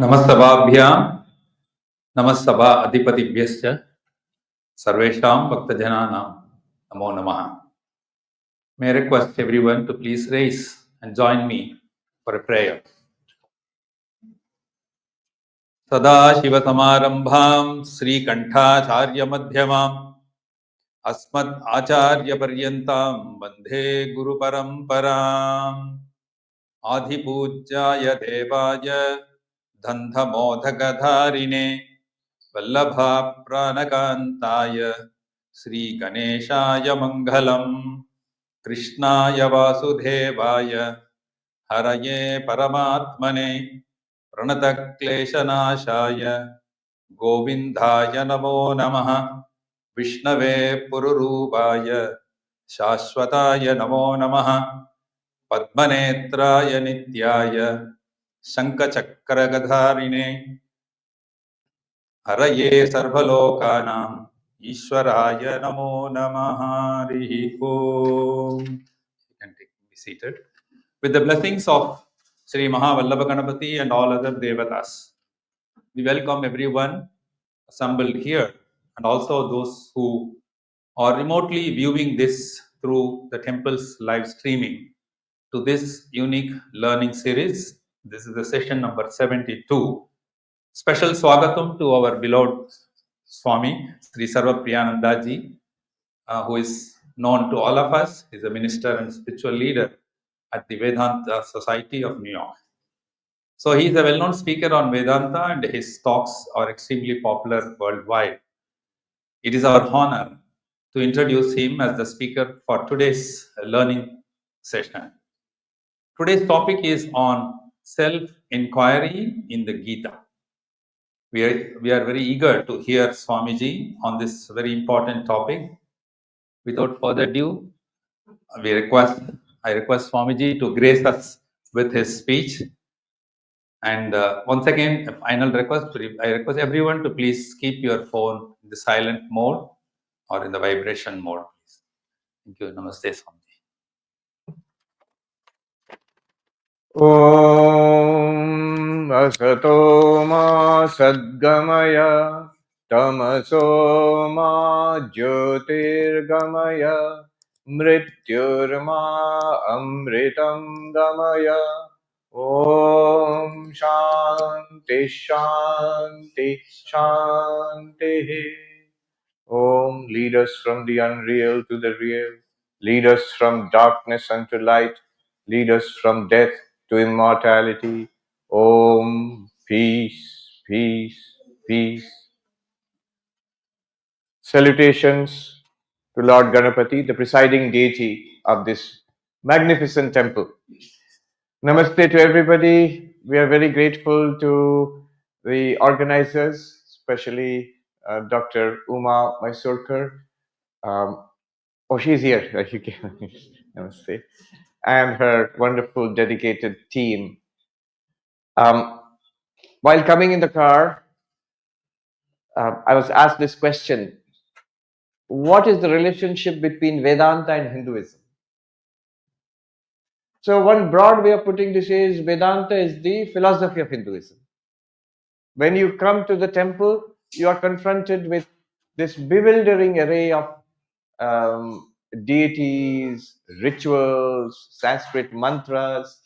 नमस्तभाभ्यां नमस्तभा अधिपतिभ्यश्च सर्वेषां भक्तजनानां नमो नमः. May I request everyone to please rise and join me for a prayer. सदाशिवसमारम्भां श्रीकण्ठाचार्यमध्यमाम् अस्मद् आचार्यपर्यन्तां वन्दे गुरुपरम्पराम्. आदिपूज्याय देवाय धन्धमोदकधारिणे वल्लभाप्राणकान्ताय श्रीगणेशाय मङ्गलम्. कृष्णाय वासुदेवाय हरये परमात्मने प्रणतक्लेशनाशाय गोविन्दाय नमो नमः. विष्णवे पुरुरूपाय शाश्वताय नमो नमः. पद्मनेत्राय नित्याय शङ्खचक्रगधारिणे हरये सर्वलोकानां ईश्वराय नमो नमः. हरिः ओम्. You can be seated. With the blessings of Sri Mahavallabha Ganapati and all other devatas, we welcome everyone assembled here and also those who are remotely viewing this through the temple's live streaming to this unique learning series. This is the session number 72. Special swagatam to our beloved Swami Sarvapriyananda ji, who is known to all of us. He is a minister and spiritual leader at the Vedanta Society of New York. So he is a well-known speaker on Vedanta and his talks are extremely popular worldwide. It is our honor to introduce him as the speaker for today's learning session. Today's topic is on self-inquiry in the Gita. We are very eager to hear Swamiji on this very important topic. Without further ado, I request Swamiji to grace us with his speech. And once again, a final request, I request everyone to please keep your phone in the silent mode or in the vibration mode. Thank you. Namaste, Swamiji. Om Asato Ma Sadgamaya Tamaso Ma Jyotirgamaya Mrityurma Amritam Gamaya. Om Shanti Shanti Shanti. Om, lead us from the unreal to the real. Lead us from darkness unto light. Lead us from death to immortality. Om, peace, peace, peace. Salutations to Lord Ganapati, the presiding deity of this magnificent temple. Namaste to everybody. We are very grateful to the organizers, especially Dr. Uma Mysurkar. Oh, she's here. You can namaste. And her wonderful, dedicated team. While coming in the car, I was asked this question: what is the relationship between Vedanta and Hinduism? So, one broad way of putting this is Vedanta is the philosophy of Hinduism. When you come to the temple, you are confronted with this bewildering array of deities, rituals, Sanskrit mantras.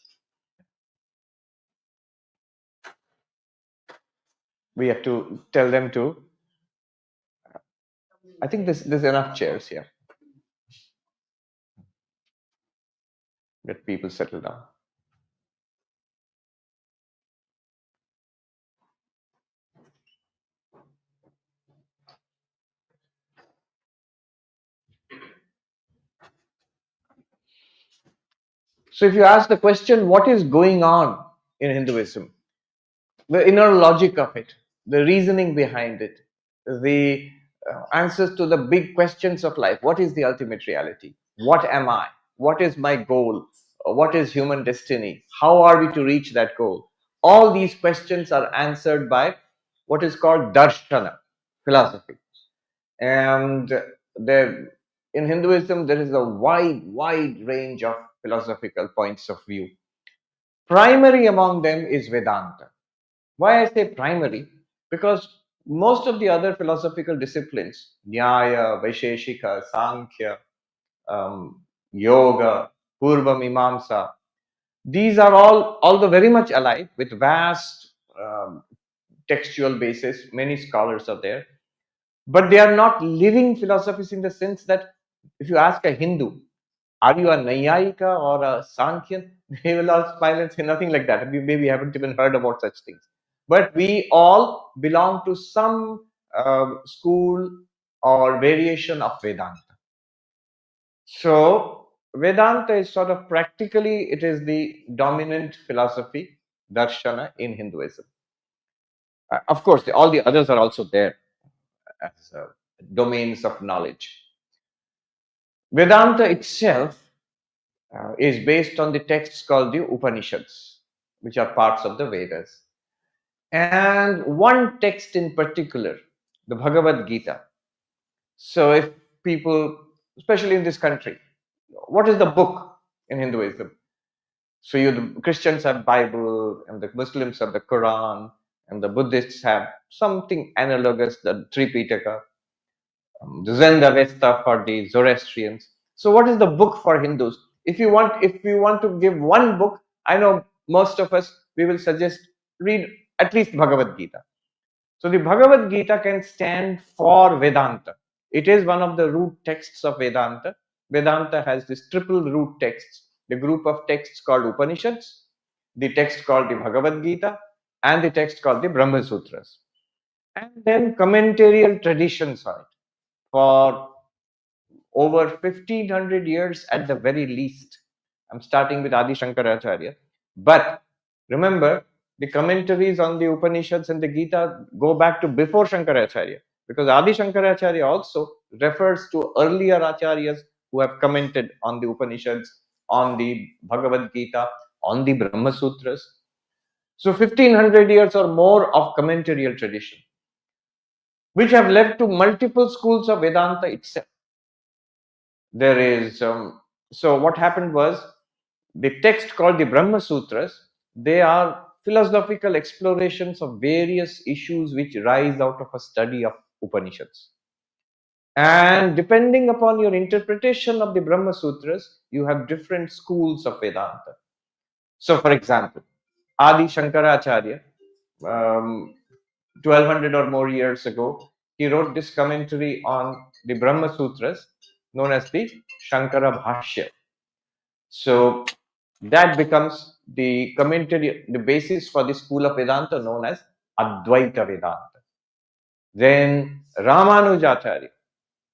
We have to tell them to. I think there's enough chairs here. Let people settle down. So if you ask the question, what is going on in Hinduism? The inner logic of it, the reasoning behind it, the answers to the big questions of life. What is the ultimate reality? What am I? What is my goal? What is human destiny? How are we to reach that goal? All these questions are answered by what is called darshana, philosophy. And in Hinduism, there is a wide range of philosophical points of view. Primary among them is Vedanta. Why I say primary? Because most of the other philosophical disciplines, Nyaya, Vaisheshika, Sankhya, Yoga, Purva Mimamsa, these are all, although very much alive with vast textual basis, many scholars are there, but they are not living philosophies in the sense that if you ask a Hindu, are you a Nayayika or a Sankhyan? They will all smile and say nothing like that. We maybe haven't even heard about such things. But we all belong to some school or variation of Vedanta. So Vedanta is sort of practically, it is the dominant philosophy, darshana in Hinduism. Of course, all the others are also there as domains of knowledge. Vedanta itself is based on the texts called the Upanishads, which are parts of the Vedas. And one text in particular, the Bhagavad Gita. So, if people, especially in this country, what is the book in Hinduism? So, the Christians have Bible, and the Muslims have the Quran, and the Buddhists have something analogous, the Tripitaka, the Zend-Avesta for the Zoroastrians. So, what is the book for Hindus? If you want to give one book, I know most of us we will suggest read at least Bhagavad Gita. So, the Bhagavad Gita can stand for Vedanta. It is one of the root texts of Vedanta. Vedanta has this triple root texts: the group of texts called Upanishads, the text called the Bhagavad Gita, and the text called the Brahma Sutras, and then commentarial traditions on it for over 1500 years at the very least. I'm starting with Adi Shankaracharya. But remember, the commentaries on the Upanishads and the Gita go back to before Shankaracharya, because Adi Shankaracharya also refers to earlier acharyas who have commented on the Upanishads, on the Bhagavad Gita, on the Brahma Sutras. So 1500 years or more of commentarial tradition, which have led to multiple schools of Vedanta itself. There is so what happened was, the text called the Brahma Sutras, they are philosophical explorations of various issues which rise out of a study of Upanishads, and depending upon your interpretation of the Brahma Sutras, you have different schools of Vedanta. So for example, Adi Shankaracharya, 1200 or more years ago, he wrote this commentary on the Brahma Sutras known as the Shankara Bhashya. So that becomes the commentary, the basis for the school of Vedanta known as Advaita Vedanta. Then Ramanujacharya,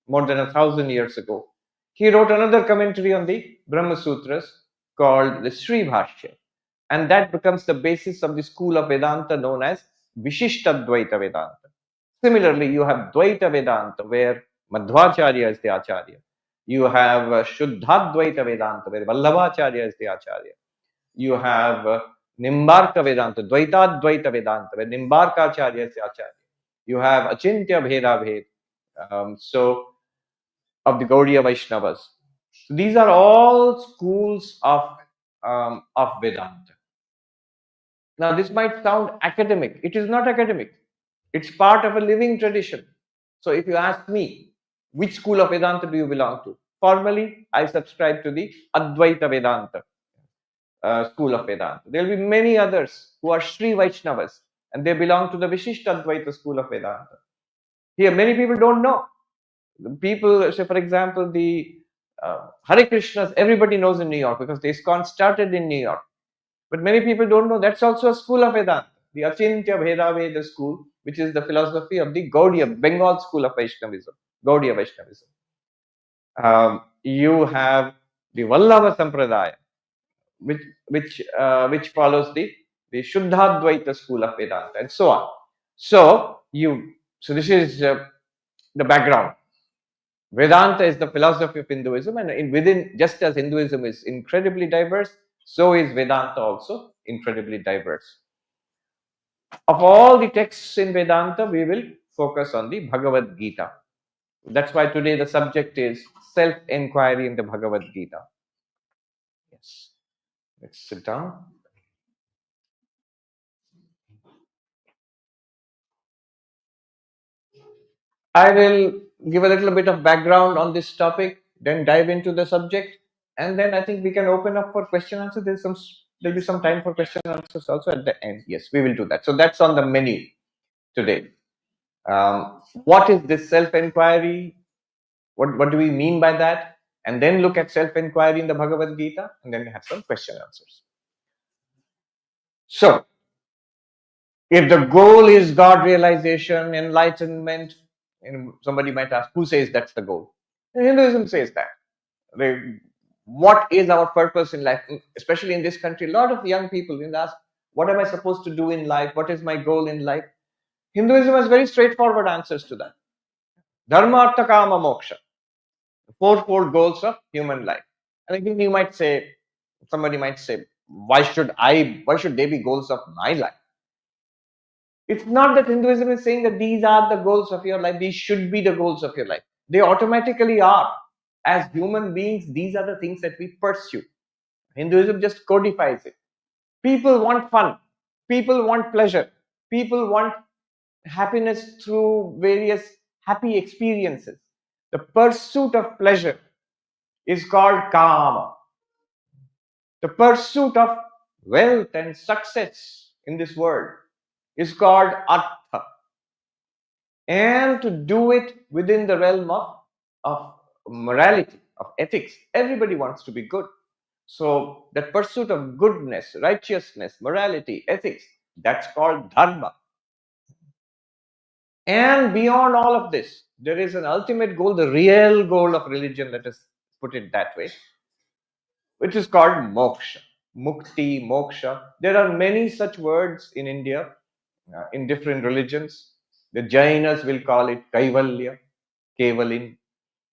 more than 1000 years ago, he wrote another commentary on the Brahma Sutras called the Sri Bhashya. And that becomes the basis of the school of Vedanta known as Vishishtadvaita Vedanta. Similarly, you have Dvaita Vedanta, where Madhvacharya is the Acharya. You have Shuddhadvaita Vedanta, where Vallabhacharya is the Acharya. You have Nimbarka Vedanta, Dvaitadvaita Vedanta, where Nimbarkacharya is the Acharya. You have Achintya Bheda Bhed, so of the Gaudiya Vaishnavas. So these are all schools of Vedanta. Now, this might sound academic. It is not academic. It's part of a living tradition. So, if you ask me, which school of Vedanta do you belong to? Formally, I subscribe to the Advaita Vedanta school of Vedanta. There will be many others who are Sri Vaishnavas, and they belong to the Vishishta Advaita school of Vedanta. Here, many people don't know. People, say, for example, the Hare Krishnas, everybody knows in New York because the ISKCON started in New York. But many people don't know that's also a school of Vedanta, the Achintya Bheda Veda school, which is the philosophy of the Gaudiya, Bengal school of Vaishnavism, Gaudiya Vaishnavism. You have the Vallabha Sampradaya, which follows the Shuddhadvaita school of Vedanta, and so on. So this is the background. Vedanta is the philosophy of Hinduism, and within, just as Hinduism is incredibly diverse, so is Vedanta also incredibly diverse. Of all the texts in Vedanta, we will focus on the Bhagavad Gita. That's why today the subject is self-enquiry in the Bhagavad Gita. Yes. Let's sit down. I will give a little bit of background on this topic, then dive into the subject, and then I think we can open up for question answer. There'll be some time for question answers also at the end. Yes, we will do that. So that's on the menu today. What is this self-inquiry? What do we mean by that? And then look at self-inquiry in the Bhagavad Gita, and then have some question answers. So, if the goal is God realization, enlightenment, and somebody might ask, who says that's the goal? Hinduism says that. What is our purpose in life? Especially in this country, a lot of young people will ask, what am I supposed to do in life? What is my goal in life? Hinduism has very straightforward answers to that. Dharma, artha, kama, moksha. Fourfold goals of human life. And again, you might say, somebody might say, why should they be goals of my life? It's not that Hinduism is saying that these are the goals of your life, these should be the goals of your life. They automatically are. As human beings, these are the things that we pursue. Hinduism just codifies it. People want fun, people want pleasure, people want happiness through various happy experiences. The pursuit of pleasure is called kama. The pursuit of wealth and success in this world is called artha. And to do it within the realm of morality, of ethics. Everybody wants to be good. So that pursuit of goodness, righteousness, morality, ethics, that's called dharma. And beyond all of this, there is an ultimate goal, the real goal of religion, let us put it that way, which is called moksha, mukti, moksha. There are many such words in India, in different religions. The Jainas will call it kaivalya, kevalin.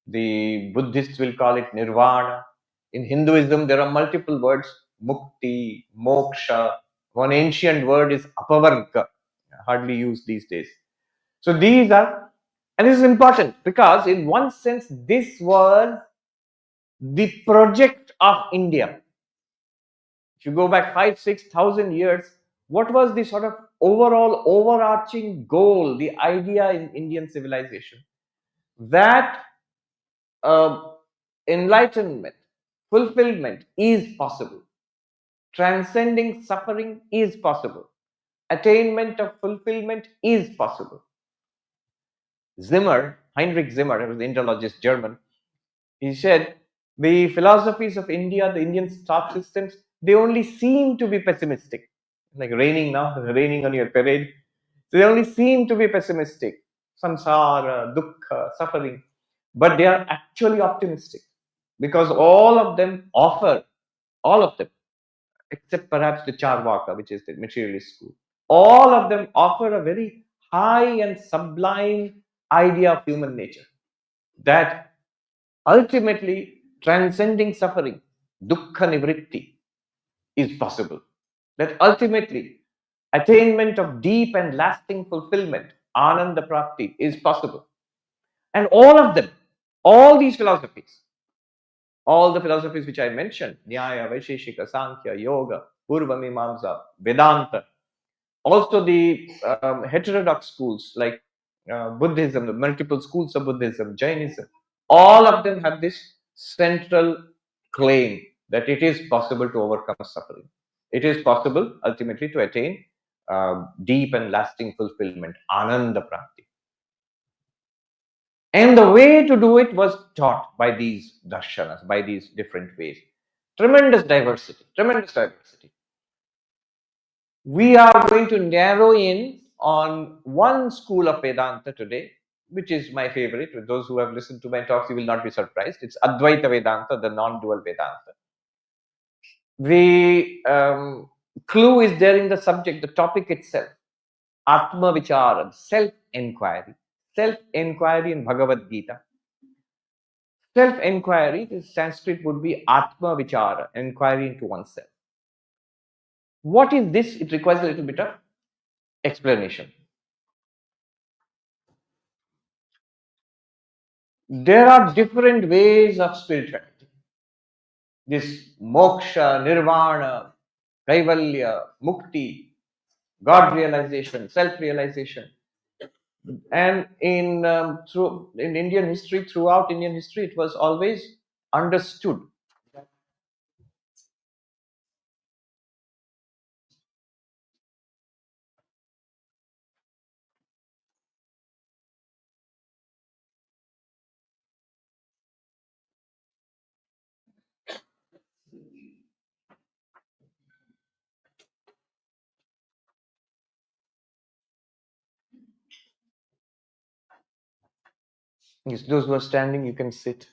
The Buddhists will call it nirvana. In Hinduism, there are multiple words, mukti, moksha. One ancient word is apavarga, hardly used these days. So these are, and this is important because in one sense, this was the project of India. If you go back 5,000-6,000 years, what was the sort of overall overarching goal, the idea in Indian civilization? That enlightenment, fulfillment is possible. Transcending suffering is possible. Attainment of fulfillment is possible. Heinrich Zimmer, who was the Indologist German, he said the philosophies of India, the Indian thought systems, they only seem to be pessimistic. Like raining now, raining on your parade. They only seem to be pessimistic. Samsara, dukkha, suffering. But they are actually optimistic. Because all of them, except perhaps the Charvaka, which is the materialist school, all of them offer a very high and sublime idea of human nature. That ultimately transcending suffering, dukkha nivritti, is possible. That ultimately attainment of deep and lasting fulfillment, ananda prapti, is possible. And all of them, all these philosophies, all the philosophies which I mentioned, Nyaya, Vaisheshika, Sankhya, Yoga, Purva Mimamsa, Vedanta, also the heterodox schools like Buddhism, the multiple schools of Buddhism, Jainism, all of them have this central claim that it is possible to overcome suffering. It is possible ultimately to attain deep and lasting fulfillment, ananda prapti. And the way to do it was taught by these darshanas, by these different ways. Tremendous diversity, tremendous diversity. We are going to narrow in on one school of Vedanta today, which is my favorite. With those who have listened to my talks, you will not be surprised. It's Advaita Vedanta, the non-dual Vedanta. The clue is there in the subject, the topic itself. Atma Vichara, self-inquiry. Self-inquiry in Bhagavad Gita. Self-inquiry, the Sanskrit would be Atma Vichara, inquiry into oneself. What is this? It requires a little bit of explanation. There are different ways of spirituality. This moksha, nirvana, kaivalya, mukti, God realization, self realization. And in Indian history, throughout Indian history, it was always understood. Yes, those who are standing, you can sit.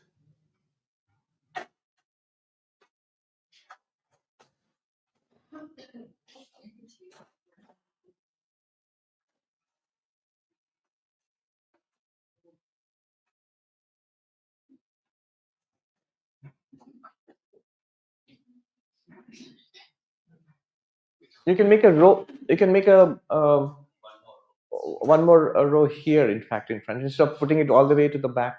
You can make a row. You can make a one more row here. In fact, in front, instead of putting it all the way to the back.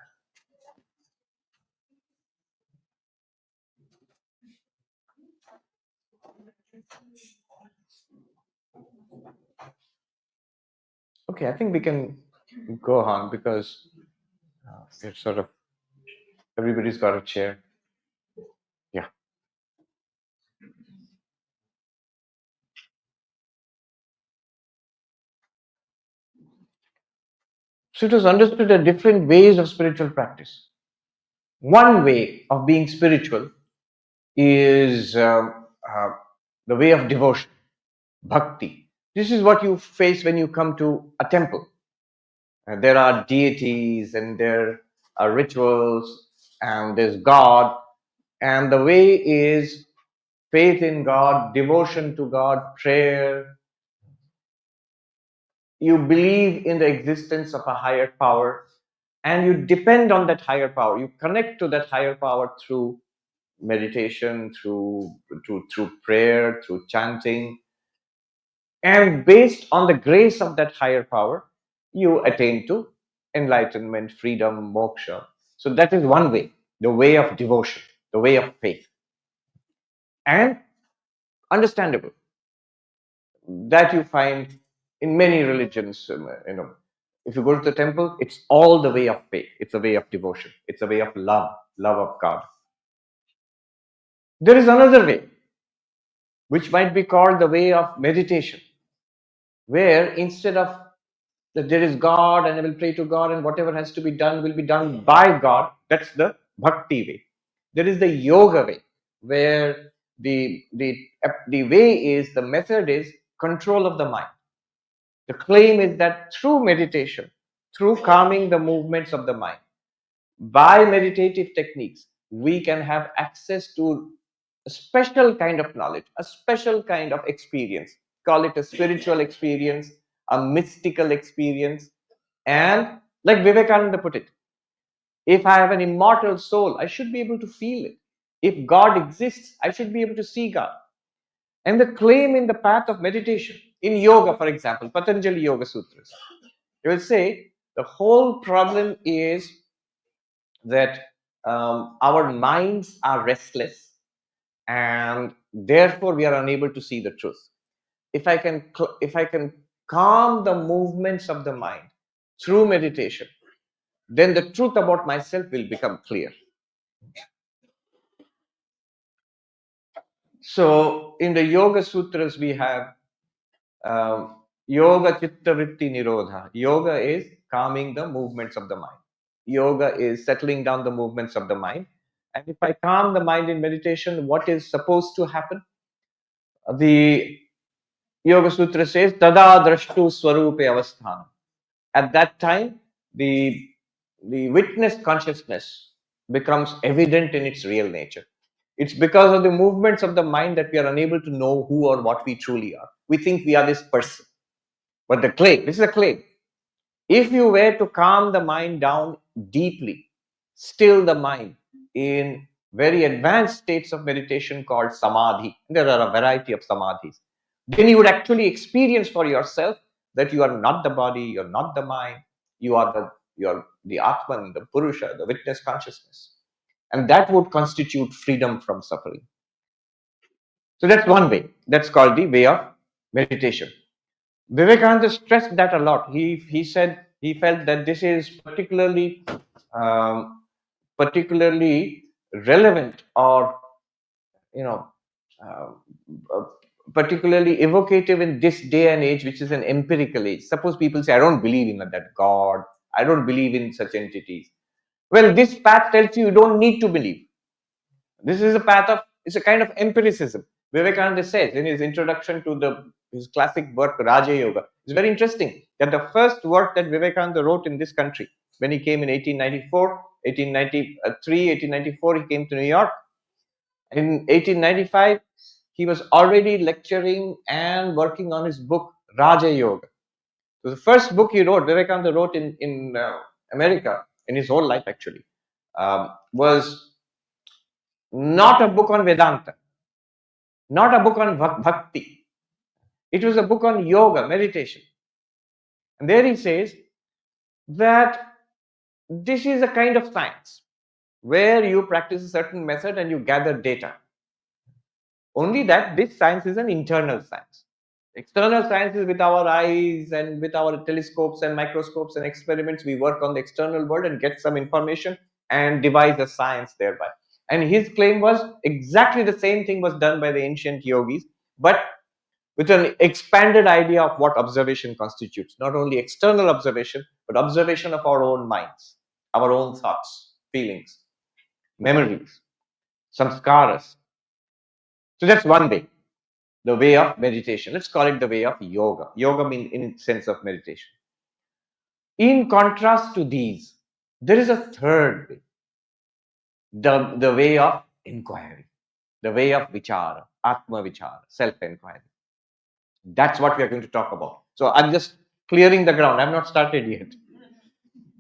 Okay, I think we can go on because it's sort of everybody's got a chair. Yeah. So it was understood that different ways of spiritual practice. One way of being spiritual is the way of devotion, bhakti. This is what you face when you come to a temple. There are deities and there are rituals and there's God. And the way is faith in God, devotion to God, prayer. You believe in the existence of a higher power and you depend on that higher power. You connect to that higher power through meditation, through prayer, through chanting. And based on the grace of that higher power, you attain to enlightenment, freedom, moksha. So that is one way, the way of devotion, the way of faith. And understandable that you find in many religions. If you go to the temple, it's all the way of faith. It's a way of devotion. It's a way of love of God. There is another way, which might be called the way of meditation, where instead of that there is God and I will pray to God and whatever has to be done will be done by God, that's the bhakti way. There is the yoga way, where the way is, the method is control of the mind. The claim is that through meditation, through calming the movements of the mind, by meditative techniques, we can have access to a special kind of knowledge, a special kind of experience. Call it a spiritual experience, a mystical experience. And like Vivekananda put it, if I have an immortal soul, I should be able to feel it. If God exists, I should be able to see God. And the claim in the path of meditation, in yoga, for example, Patanjali Yoga Sutras, they will say the whole problem is that our minds are restless and therefore we are unable to see the truth. If I can calm the movements of the mind through meditation, then the truth about myself will become clear. So in the Yoga Sutras we have Yoga Chitta Vritti Nirodha. Yoga is calming the movements of the mind. Yoga is settling down the movements of the mind. And if I calm the mind in meditation, what is supposed to happen? The Yoga Sutra says, Tada Drashtu Swarupe Avasthan. At that time, the witness consciousness becomes evident in its real nature. It's because of the movements of the mind that we are unable to know who or what we truly are. We think we are this person. But the claim, this is a claim. If you were to calm the mind down deeply, still the mind in very advanced states of meditation called samadhi, there are a variety of samadhis, then you would actually experience for yourself that you are not the body, you're not the mind, you are the Atman, the Purusha, the witness consciousness. And that would constitute freedom from suffering. So that's one way. That's called the way of meditation. Vivekananda stressed that a lot. He said He felt that this is particularly relevant, or you know, uh, uh, particularly evocative in this day and age, which is an empirical age. Suppose people say, I don't believe in that God, I don't believe in such entities. Well, this path tells you don't need to believe. This is a path of, it's a kind of empiricism. Vivekananda says in his introduction to his classic work, Raja Yoga. It's very interesting that the first work that Vivekananda wrote in this country, when he came in 1894, 1893, 1894, he came to New York. In 1895, he was already lecturing and working on his book, Raja Yoga. So the first book he wrote, Vivekananda wrote in America, in his whole life actually, was not a book on Vedanta, not a book on bhakti. It was a book on yoga, meditation. And there he says that this is a kind of science where you practice a certain method and you gather data. Only that this science is an internal science. External science is with our eyes and with our telescopes and microscopes and experiments. We work on the external world and get some information and devise a science thereby. And his claim was exactly the same thing was done by the ancient yogis, but with an expanded idea of what observation constitutes. Not only external observation, but observation of our own minds, our own thoughts, feelings, memories, samskaras. So that's one way, the way of meditation. Let's call it the way of yoga. Yoga means in sense of meditation. In contrast to these, there is a third way, the way of inquiry, the way of vichara, atma vichara, self-inquiry. That's what we are going to talk about. So I'm just clearing the ground. I've not started yet.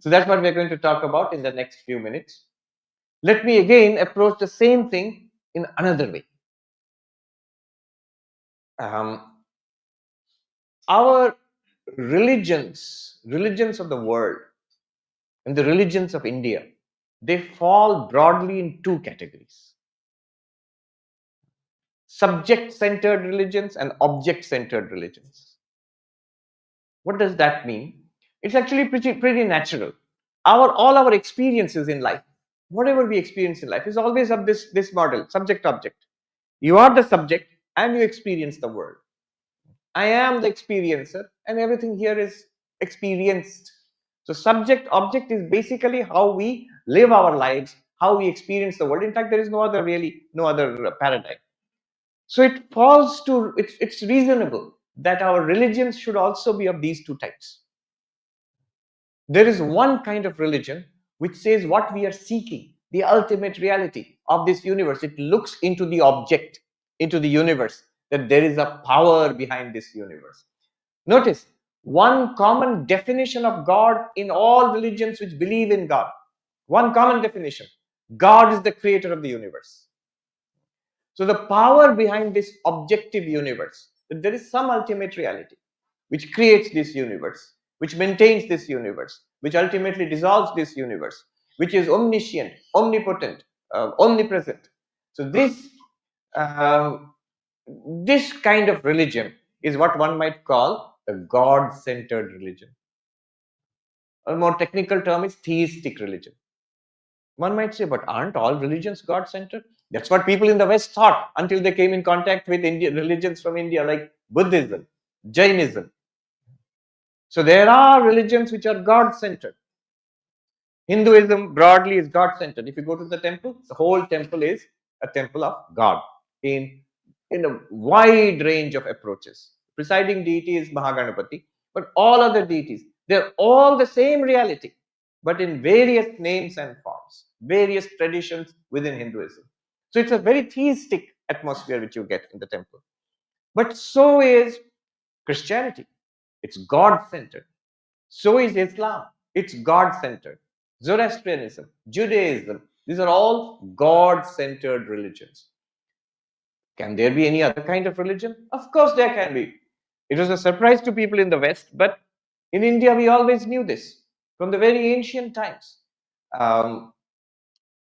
So that's what we're going to talk about in the next few minutes. Let me again approach the same thing in another way. Our religions of the world and the religions of India, they fall broadly in two categories: subject-centered religions and object-centered religions. What does that mean? It's actually pretty natural. All our experiences in life, whatever we experience in life, is always of this model, subject-object. You are the subject and you experience the world. I am the experiencer and everything here is experienced. So subject object is basically how we live our lives, how we experience the world. In fact, there is no other paradigm. So it falls to, it's reasonable that our religions should also be of these two types. There is one kind of religion which says what we are seeking, the ultimate reality of this universe. It looks into the object, into the universe, that there is a power behind this universe. Notice one common definition of God in all religions which believe in God. One common definition: God is the creator of the universe. So the power behind this objective universe, that there is some ultimate reality which creates this universe, which maintains this universe, which ultimately dissolves this universe, which is omniscient, omnipotent, omnipresent. So this kind of religion is what one might call a God-centered religion. A more technical term is theistic religion. One might say, but aren't all religions God-centered? That's what people in the West thought until they came in contact with religions from India like Buddhism, Jainism. So there are religions which are God-centered. Hinduism broadly is God-centered. If you go to the temple, the whole temple is a temple of God in a wide range of approaches. Presiding deity is Mahaganapati, but all other deities, they're all the same reality, but in various names and forms, various traditions within Hinduism. So it's a very theistic atmosphere which you get in the temple. But so is Christianity. It's God-centered. So is Islam. It's God-centered. Zoroastrianism, Judaism, these are all God-centered religions. Can there be any other kind of religion? Of course there can be. It was a surprise to people in the West, but in India we always knew this from the very ancient times.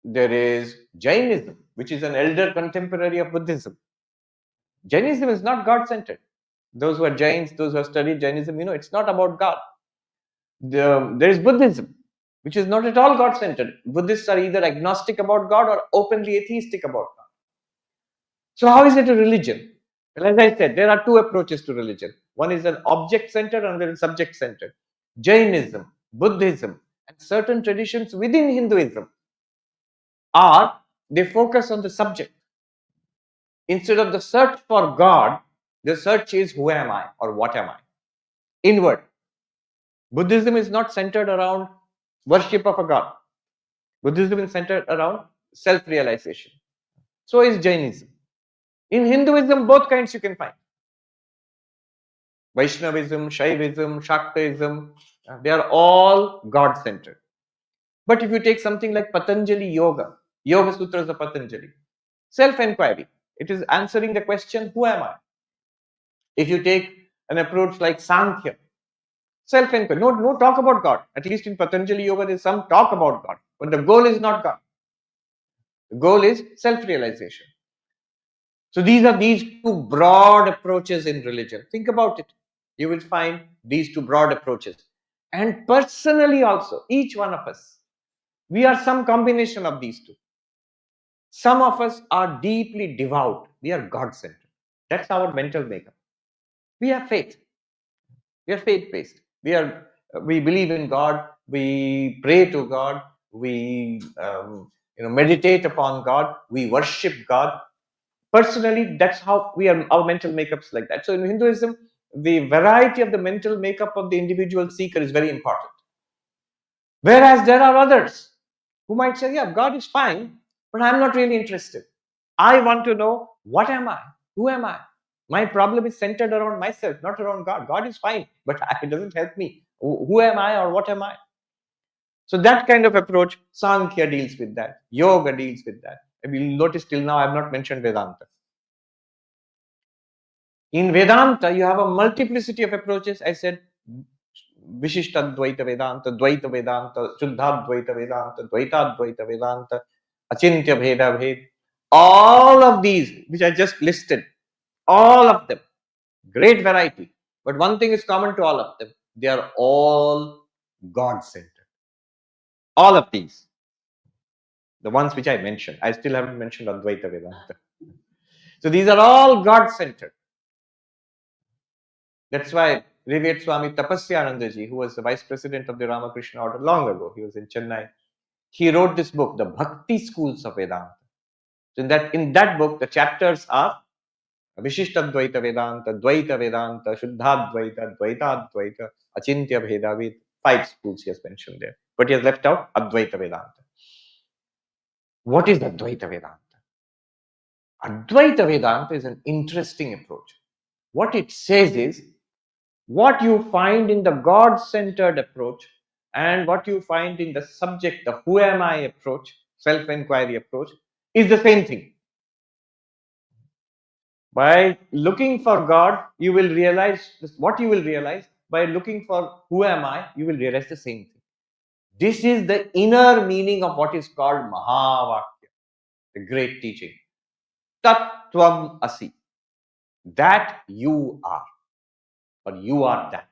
There is Jainism, which is an elder contemporary of Buddhism. Jainism is not God-centered. Those who are Jains, those who have studied Jainism, it's not about God. There is Buddhism, which is not at all God-centered. Buddhists are either agnostic about God or openly atheistic about God. So how is it a religion? Well, as I said, there are two approaches to religion. One is an object-centered and another is subject-centered. Jainism, Buddhism, and certain traditions within Hinduism they focus on the subject. Instead of the search for God, the search is who am I or what am I? Inward. Buddhism is not centered around worship of a God. Buddhism is centered around self-realization. So is Jainism. In Hinduism, both kinds you can find. Vaishnavism, Shaivism, Shaktaism, they are all God-centered. But if you take something like Patanjali Yoga, Yoga Sutras of Patanjali, self-inquiry, it is answering the question, who am I? If you take an approach like Sankhya, self-inquiry, no talk about God. At least in Patanjali Yoga, there is some talk about God, but the goal is not God. The goal is self-realization. So these are these two broad approaches in religion. Think about it. You will find these two broad approaches. And personally also, each one of us, we are some combination of these two. Some of us are deeply devout. We are God-centered. That's our mental makeup. We have faith. We are faith-based. We believe in God. We pray to God. We meditate upon God. We worship God. Personally, that's how our mental makeup's like that. So in Hinduism, the variety of the mental makeup of the individual seeker is very important. Whereas there are others who might say, yeah, God is fine, but I'm not really interested. I want to know, what am I? Who am I? My problem is centered around myself, not around God. God is fine, but it doesn't help me. Who am I or what am I? So that kind of approach, Sankhya deals with that. Yoga deals with that. And you'll notice till now I have not mentioned Vedanta. In Vedanta, you have a multiplicity of approaches. I said Vishishtadvaita Vedanta, Dvaita Vedanta, Shuddhadvaita Vedanta, Dvaitadvaita Vedanta, Achintya Bheda Bhed. All of these, which I just listed, all of them, great variety. But one thing is common to all of them. They are all God-centered. All of these. The ones which I mentioned. I still haven't mentioned Advaita Vedanta. So these are all God-centered. That's why Revered Swami Tapasyanandaji, who was the vice president of the Ramakrishna order long ago, he was in Chennai, he wrote this book, The Bhakti Schools of Vedanta. So in that book, the chapters are Vishishtadvaita Vedanta, Dvaita Vedanta, Shuddhadvaita, Dvaitadvaita, Achintya Bheda, 5 schools he has mentioned there. But he has left out Advaita Vedanta. What is Advaita Vedanta? Advaita Vedanta is an interesting approach. What it says is, what you find in the God-centered approach and what you find in the subject, the who am I approach, self-inquiry approach, is the same thing. By looking for God, you will realize what you will realize. By looking for who am I, you will realize the same thing. This is the inner meaning of what is called Mahavakya, the great teaching. Tat Tvam Asi. That you are, or you are that.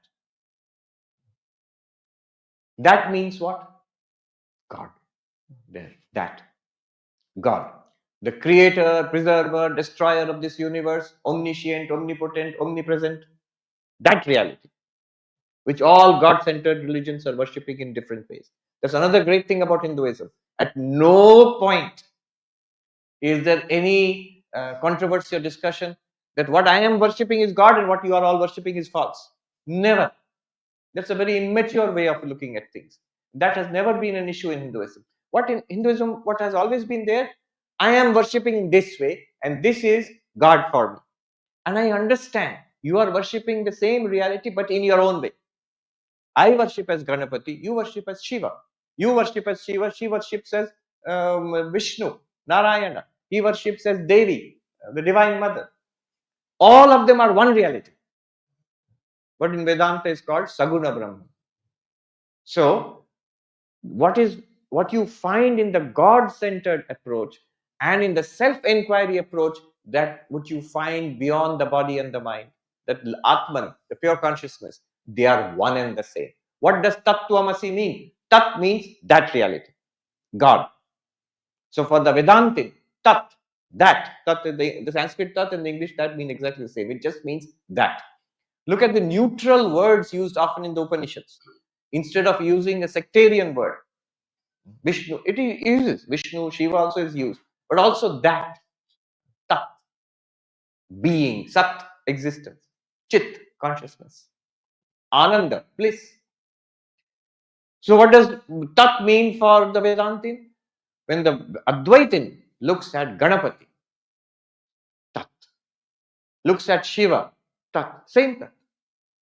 That means what? God. There, that. God. The creator, preserver, destroyer of this universe, omniscient, omnipotent, omnipresent. That reality, which all God-centered religions are worshipping in different ways. That's another great thing about Hinduism. At no point is there any controversy or discussion that what I am worshipping is God and what you are all worshipping is false. Never. That's a very immature way of looking at things. That has never been an issue in Hinduism. What in Hinduism, what has always been there, I am worshipping in this way and this is God for me. And I understand you are worshipping the same reality but in your own way. I worship as Ganapati, you worship as Shiva. You worship as Shiva, she worships as Vishnu, Narayana. He worships as Devi, the Divine Mother. All of them are one reality. But in Vedanta is called Saguna Brahma. So, what you find in the God-centered approach and in the self-inquiry approach, that what you find beyond the body and the mind, that Atman, the pure consciousness, they are one and the same. What does Tattvamasi mean? Tat means that reality, God. So for the Vedantin, Tat, that, Tat, the Sanskrit Tat and the English Tat mean exactly the same. It just means that. Look at the neutral words used often in the Upanishads. Instead of using a sectarian word, Vishnu, it uses Vishnu, Shiva also is used, but also that, Tat, being, Sat, existence, Chit, consciousness, Ananda, bliss. So what does Tat mean for the Vedantin? When the Advaitin looks at Ganapati, Tat. Looks at Shiva, Tat, same Tat.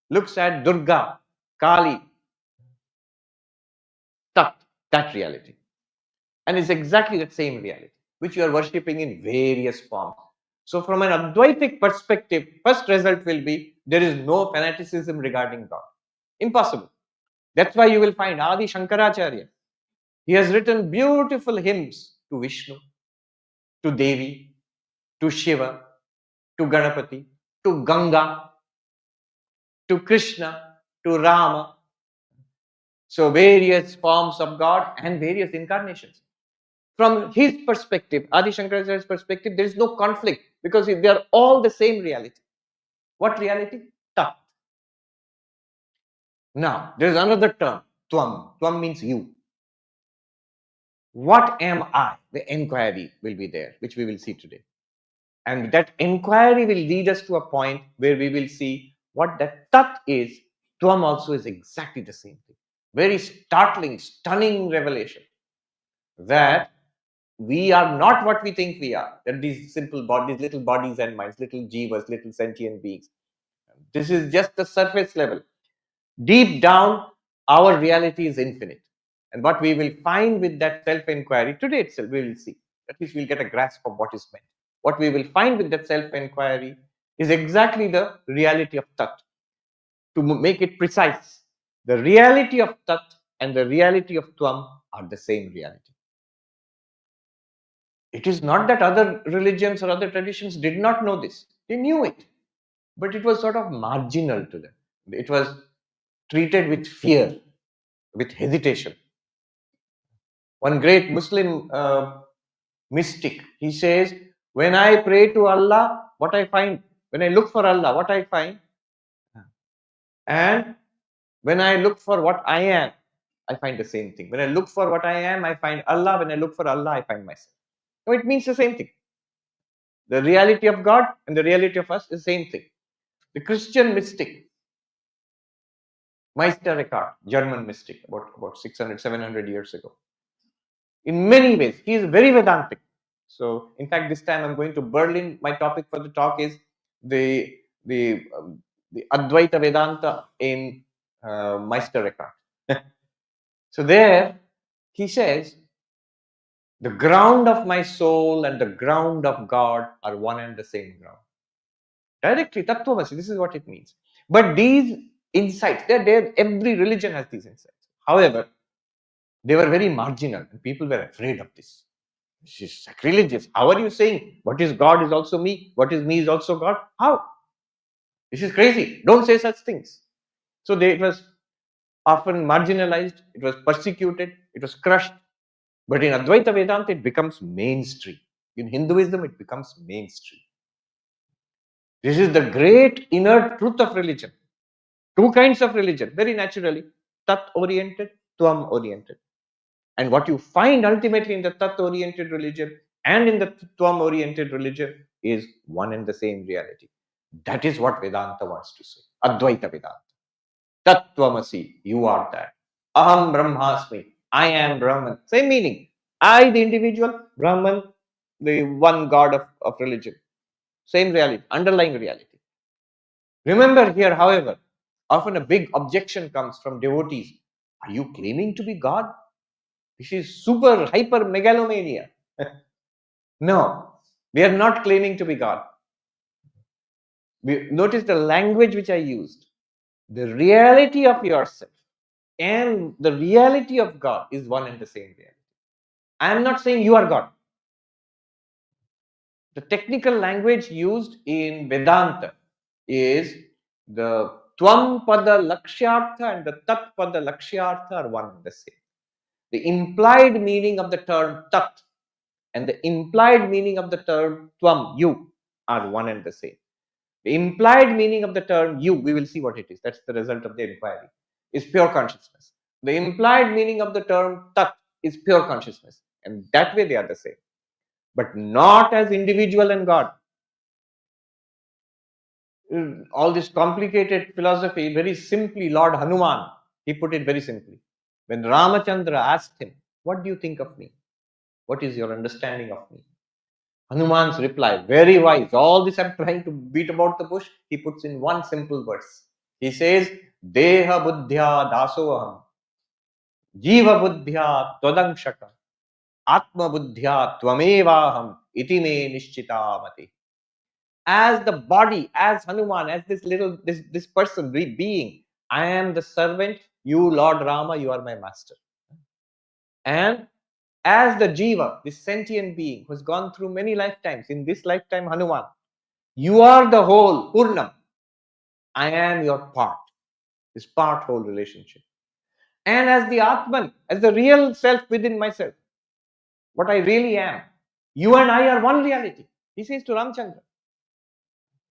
Looks at Durga, Kali, Tat, that reality. And it's exactly that same reality, which you are worshipping in various forms. So from an Advaitic perspective, first result will be there is no fanaticism regarding God. Impossible. That's why you will find Adi Shankaracharya. He has written beautiful hymns to Vishnu, to Devi, to Shiva, to Ganapati, to Ganga, to Krishna, to Rama. So various forms of God and various incarnations. From his perspective, Adi Shankaracharya's perspective, there is no conflict because they are all the same reality. What reality? Tat. Now, there is another term, Tvam. Tvam means you. What am I? The enquiry will be there, which we will see today. And that enquiry will lead us to a point where we will see what that Tat is. Tvam also is exactly the same thing. Very startling, stunning revelation that we are not what we think we are. That these simple bodies, little bodies and minds, little jivas, little sentient beings. This is just the surface level. Deep down, our reality is infinite. And what we will find with that self-inquiry, today itself, we will see. At least we'll get a grasp of what is meant. What we will find with that self-inquiry is exactly the reality of Tat. To make it precise, the reality of Tat and the reality of Tvam are the same reality. It is not that other religions or other traditions did not know this. They knew it. But it was sort of marginal to them. It was treated with fear, with hesitation. One great Muslim mystic, he says, when I pray to Allah, what I find, when I look for Allah, what I find, and when I look for what I am, I find the same thing. When I look for what I am, I find Allah. When I look for Allah, I find myself. So it means the same thing. The reality of God and the reality of us is the same thing. The Christian mystic, Meister Eckhart, German mystic, about 600, 700 years ago. In many ways, he is very Vedantic. So, in fact, this time I'm going to Berlin. My topic for the talk is the Advaita Vedanta in Meister Eckhart. So there, he says, the ground of my soul and the ground of God are one and the same ground. Directly, Tattvamasi, this is what it means. But these insights, they're there. Every religion has these insights. However, they were very marginal and people were afraid of this. This is sacrilegious. How are you saying what is God is also me? What is me is also God? How? This is crazy. Don't say such things. So it was often marginalized, it was persecuted, it was crushed. But in Advaita Vedanta, it becomes mainstream. In Hinduism, it becomes mainstream. This is the great inner truth of religion. Two kinds of religion, very naturally, Tat oriented, Tvam oriented. And what you find ultimately in the Tat oriented religion and in the Tvam oriented religion is one and the same reality. That is what Vedanta wants to say. Advaita Vedanta. Tattvamasi, you are that. Aham Brahmasmi, I am Brahman. Same meaning. I, the individual, Brahman, the one God of religion. Same reality, underlying reality. Remember here, however, often a big objection comes from devotees. Are you claiming to be God? This is super hyper megalomania. No, we are not claiming to be God. Notice the language which I used. The reality of yourself and the reality of God is one and the same reality. I am not saying you are God. The technical language used in Vedanta is the Tvam pada lakshyartha and the tat pada lakshyartha are one and the same. The implied meaning of the term tat and the implied meaning of the term tvam, you, are one and the same. The implied meaning of the term you, we will see what it is. That's the result of the inquiry, is pure consciousness. The implied meaning of the term tat is pure consciousness. And that way they are the same. But not as individual and God. All this complicated philosophy, very simply, Lord Hanuman, he put it very simply. When Ramachandra asked him, what do you think of me? What is your understanding of me? Hanuman's reply, very wise. All this I'm trying to beat about the bush, he puts in one simple verse. He says, Deha buddhya dasoham, jiva buddhya twadangshaka, atma buddhya tvamevaham, iti me nishchitamati. As the body, as Hanuman, as this person, being, I am the servant, you Lord Rama, you are my master. And as the jiva, this sentient being who has gone through many lifetimes, in this lifetime Hanuman, you are the whole, Purnam. I am your part, this part whole relationship. And as the Atman, as the real self within myself, what I really am, you and I are one reality. He says to Ramchandra,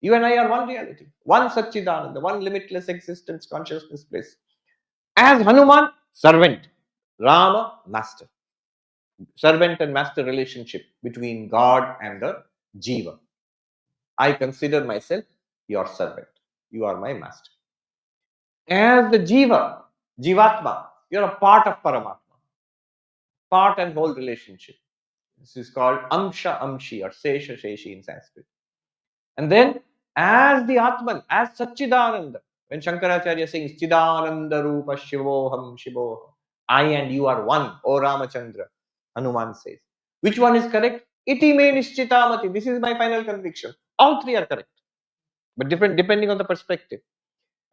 you and I are one reality, one Satchidananda, one limitless existence, consciousness, bliss. As Hanuman, servant, Rama, master. Servant and master relationship between God and the Jiva. I consider myself your servant. You are my master. As the Jiva, Jivatma, you are a part of Paramatma. Part and whole relationship. This is called Amsha Amshi or Sesha Sheshi in Sanskrit. And then as the Atman, as Satchidananda, when Shankaracharya sings Chidananda Rupa Shivoham Shivoham, I and you are one, O Ramachandra, Hanuman says. Which one is correct? Iti me nishchitamati. This is my final conviction. All three are correct, but different depending on the perspective.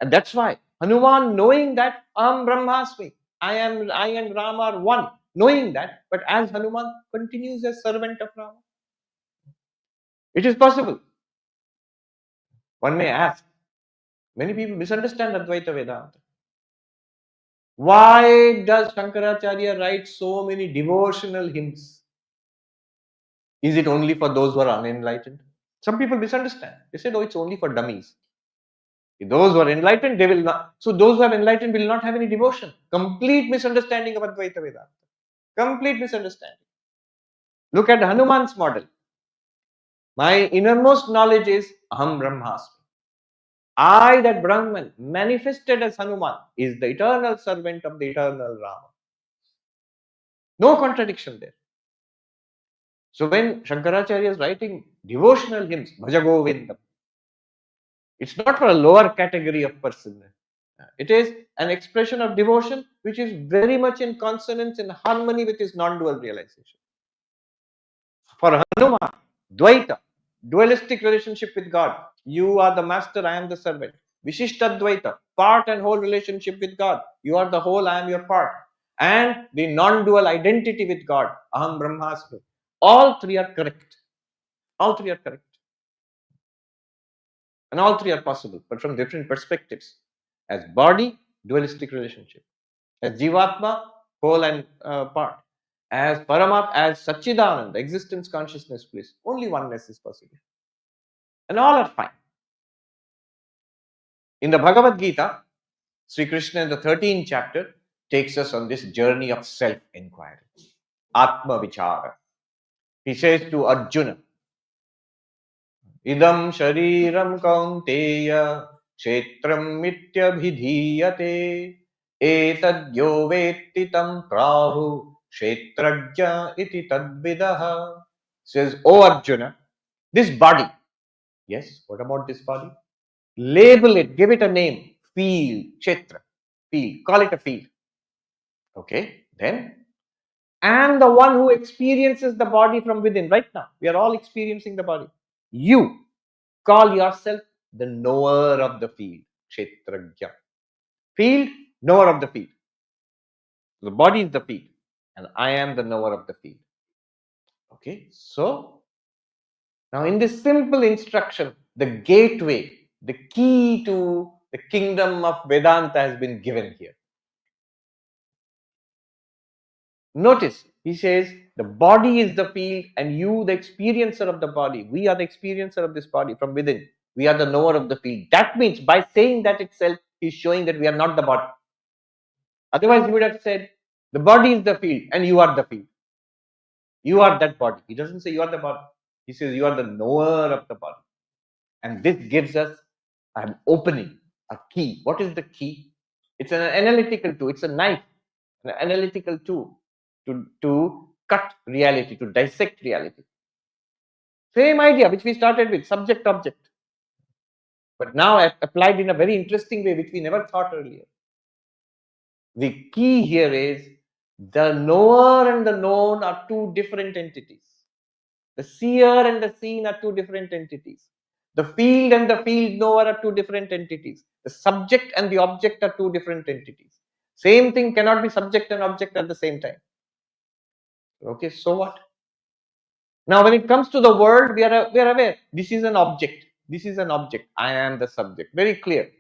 And that's why Hanuman, knowing that Aham Brahmasmi, I and Rama are one, knowing that, but as Hanuman continues as servant of Rama. It is possible. One may ask, many people misunderstand Advaita Vedanta. Why does Shankaracharya write so many devotional hymns? Is it only for those who are unenlightened? Some people misunderstand. They said, oh, it's only for dummies. Those who are enlightened, they will not. So those who are enlightened will not have any devotion. Complete misunderstanding of Advaita Vedanta. Complete misunderstanding. Look at Hanuman's model. My innermost knowledge is Aham Brahmasmi. I, that Brahman, manifested as Hanuman, is the eternal servant of the eternal Rama. No contradiction there. So when Shankaracharya is writing devotional hymns, Bhaja Govindam, it's not for a lower category of person. It is an expression of devotion which is very much in consonance and harmony with his non-dual realization. For Hanuman, Dvaita, dualistic relationship with God. You are the master, I am the servant. Vishishta Dvaita, part and whole relationship with God. You are the whole, I am your part. And the non-dual identity with God, Aham Brahmasmi. All three are correct. All three are correct. And all three are possible, but from different perspectives. As body, dualistic relationship. As Jivatma, whole and part. As Paramat, as Satchidananda, existence, consciousness, bliss. Only oneness is possible. And all are fine. In the Bhagavad Gita, Sri Krishna in the 13th chapter takes us on this journey of self-inquiry. Atma Vichara. He says to Arjuna, Idam shariram kaunteya kshetram mityabhidhiyate etadyo vetti tam prahu kshetrajya iti tadvidaha. Says, O Arjuna, this body, yes, what about this body? Label it, give it a name, field, kshetra, field, call it a field. Okay, then, and the one who experiences the body from within, right now, we are all experiencing the body. You call yourself the knower of the field, kshetrajya. Field, knower of the field. The body is the field, and I am the knower of the field. Okay, so now in this simple instruction, the gateway, the key to the kingdom of Vedanta has been given here. Notice, he says, the body is the field and you, the experiencer of the body. We are the experiencer of this body from within. We are the knower of the field. That means by saying that itself, he's showing that we are not the body. Otherwise, he would have said, the body is the field and you are the field. You are that body. He doesn't say you are the body. He says you are the knower of the body. And this gives us an opening, a key. What is the key? It's an analytical tool. It's a knife, an analytical tool to cut reality, to dissect reality. Same idea which we started with, subject object. But now applied in a very interesting way, which we never thought earlier. The key here is the knower and the known are two different entities. The seer and the seen are two different entities. The field and the field knower are two different entities. The subject and the object are two different entities. Same thing cannot be subject and object at the same time. Okay, so what? Now, when it comes to the world, we are aware. This is an object. This is an object. I am the subject. Very clear.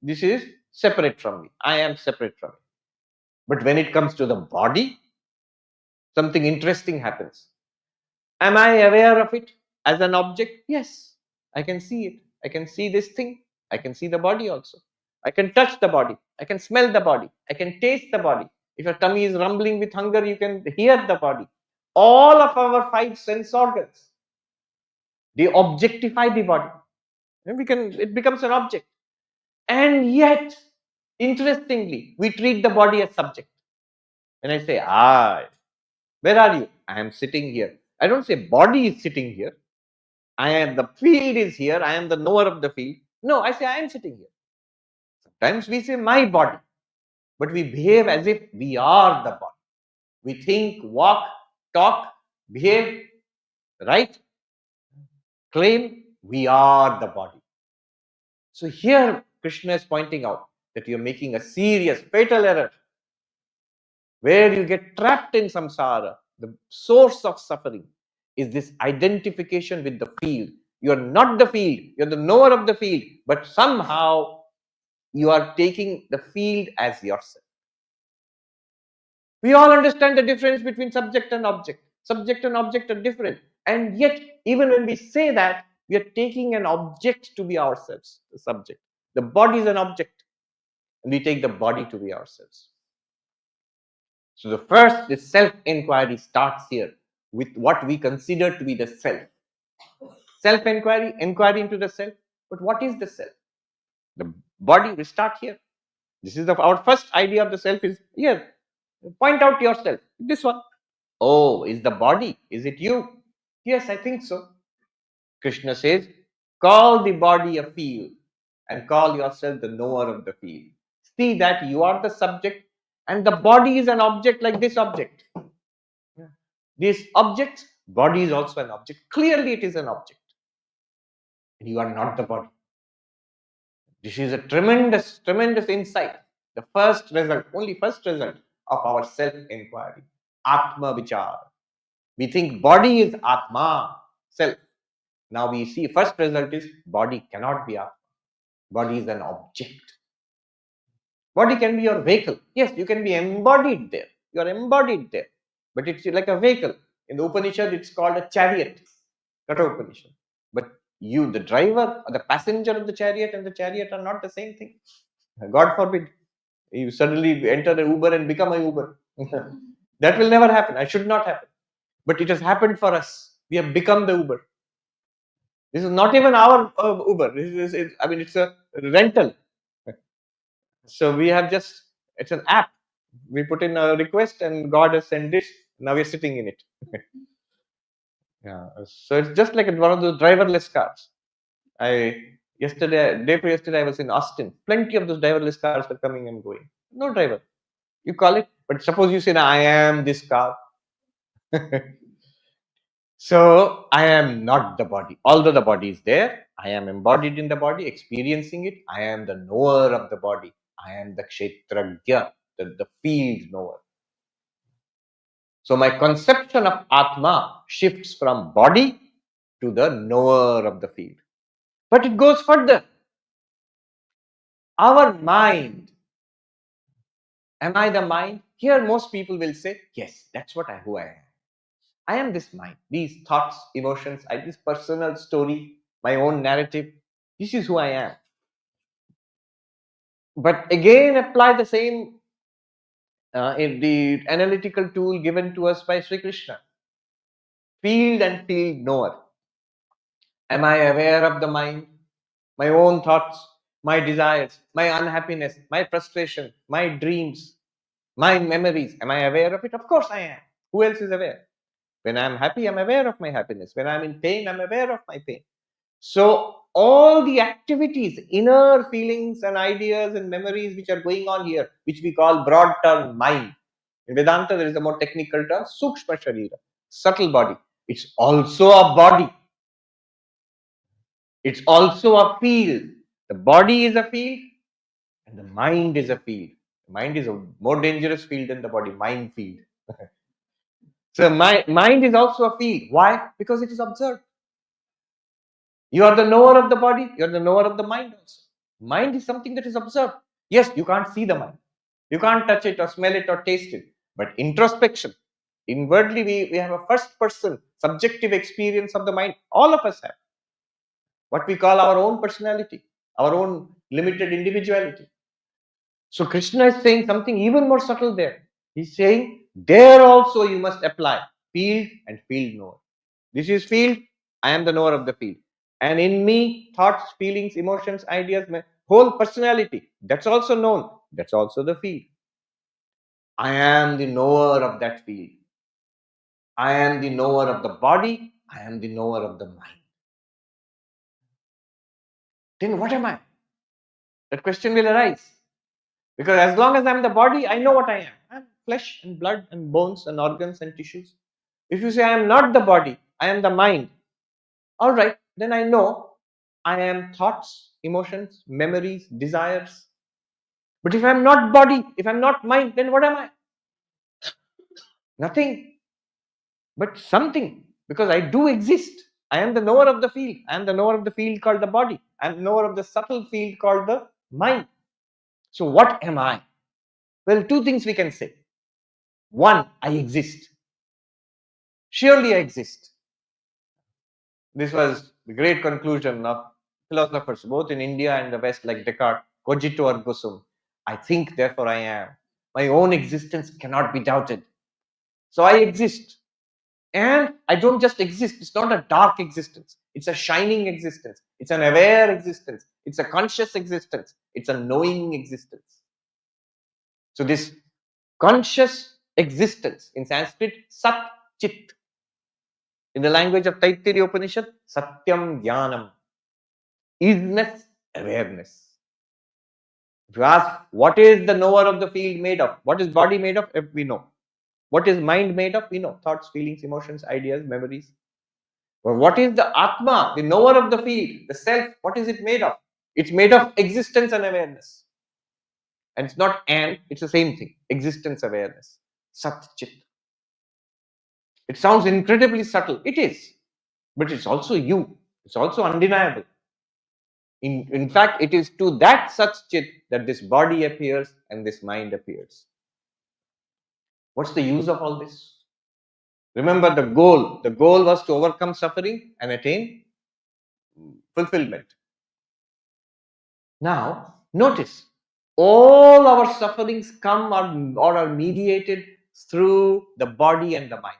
This is separate from me. I am separate from it. But when it comes to the body, something interesting happens. Am I aware of it as an object? Yes, I can see it. I can see this thing. I can see the body also. I can touch the body. I can smell the body. I can taste the body. If your tummy is rumbling with hunger, you can hear the body. All of our 5 sense organs, they objectify the body. And it becomes an object. And yet, interestingly, we treat the body as subject. When I say, where are you? I am sitting here. I don't say body is sitting here. I am, the field is here. I am the knower of the field. No, I say I am sitting here. Sometimes we say my body, but we behave as if we are the body. We think, walk, talk, behave, right? Claim we are the body. So here Krishna is pointing out that you're making a serious, fatal error where you get trapped in samsara. The source of suffering is this identification with the field. You're not the field, you're the knower of the field, but somehow you are taking the field as yourself. We all understand the difference between subject and object. Subject and object are different. And yet, even when we say that, we are taking an object to be ourselves, the subject. The body is an object, and we take the body to be ourselves. So the first, the self-inquiry starts here with what we consider to be the self. Self-inquiry, inquiry into the self. But what is the self? The body, we start here. This is our first idea of the self is here. Point out yourself. This one. Oh, is the body? Is it you? Yes, I think so. Krishna says, call the body a field and call yourself the knower of the field. See that you are the subject and the body is an object like this object. This object, body is also an object. Clearly it is an object. And you are not the body. This is a tremendous, tremendous insight. The first result, only first result of our self-inquiry. Atma Vichar. We think body is Atma, self. Now we see first result is body cannot be Atma. Body is an object. Body can be your vehicle. Yes, you can be embodied there. You are embodied there. But it's like a vehicle. In the Upanishad, it's called a chariot. Kata Upanishad. But you, the driver or the passenger of the chariot and the chariot are not the same thing. God forbid. You suddenly enter an Uber and become an Uber. That will never happen. It should not happen. But it has happened for us. We have become the Uber. This is not even our Uber. It's a rental. So we have it's an app. We put in a request and God has sent this. Now we're sitting in it. Yeah. So it's just like one of those driverless cars. Day before yesterday, I was in Austin. Plenty of those driverless cars were coming and going. No driver. You call it. But suppose you say, I am this car. So I am not the body. Although the body is there, I am embodied in the body, experiencing it. I am the knower of the body. I am the kshetragya, the field knower. So my conception of Atma shifts from body to the knower of the field. But it goes further. Our mind. Am I the mind? Here most people will say, yes, that's who I am. I am this mind, these thoughts, emotions, this personal story, my own narrative. This is who I am. But again, apply the same in the analytical tool given to us by Sri Krishna. Field and field knower. Am I aware of the mind, my own thoughts, my desires, my unhappiness, my frustration, my dreams, my memories? Am I aware of it? Of course I am. Who else is aware? When I'm happy, I'm aware of my happiness. When I'm in pain, I'm aware of my pain. So all the activities, inner feelings and ideas and memories which are going on here, which we call broad term mind. In Vedanta, there is a more technical term, Sukshma Sharira, subtle body. It's also a body. It's also a field. The body is a field and the mind is a field. The mind is a more dangerous field than the body, mind field. So mind is also a field. Why? Because it is observed. You are the knower of the body, you are the knower of the mind also. Mind is something that is observed. Yes, you can't see the mind. You can't touch it or smell it or taste it. But introspection, inwardly, we have a first person subjective experience of the mind. All of us have. What we call our own personality, our own limited individuality. So Krishna is saying something even more subtle there. He's saying, there also you must apply field and field knower. This is field, I am the knower of the field. And in me, thoughts, feelings, emotions, ideas, my whole personality, that's also known. That's also the field. I am the knower of that field. I am the knower of the body. I am the knower of the mind. Then what am I? That question will arise. Because as long as I'm the body, I know what I am. I'm flesh and blood and bones and organs and tissues. If you say I am not the body, I am the mind. All right, then I know I am thoughts, emotions, memories, desires. But if I'm not body, if I'm not mind, then what am I? Nothing, but something, because I do exist. I am the knower of the field. I am the knower of the field called the body. I am the knower of the subtle field called the mind. So what am I? Well, two things we can say. One, I exist. Surely I exist. This was the great conclusion of philosophers, both in India and the West, like Descartes, cogito ergo sum. I think, therefore I am. My own existence cannot be doubted. So I exist. And I don't just exist. It's not a dark existence. It's a shining existence. It's an aware existence. It's a conscious existence. It's a knowing existence. So this conscious existence, in Sanskrit, Sat Chit. In the language of Taittiriya Upanishad, Satyam Jnanam. Isness, awareness. If you ask, what is the knower of the field made of? What is body made of? If we know. What is mind made of? We know. Thoughts, feelings, emotions, ideas, memories. But what is the Atma, the knower of the field, the self? What is it made of? It's made of existence and awareness. And it's not and, it's the same thing. Existence, awareness. Sat Chit. It sounds incredibly subtle. It is. But it's also you. It's also undeniable. In fact, it is to that Sat Chit that this body appears and this mind appears. What's the use of all this? Remember the goal. The goal was to overcome suffering and attain fulfillment. Now, notice, all our sufferings come or are mediated through the body and the mind.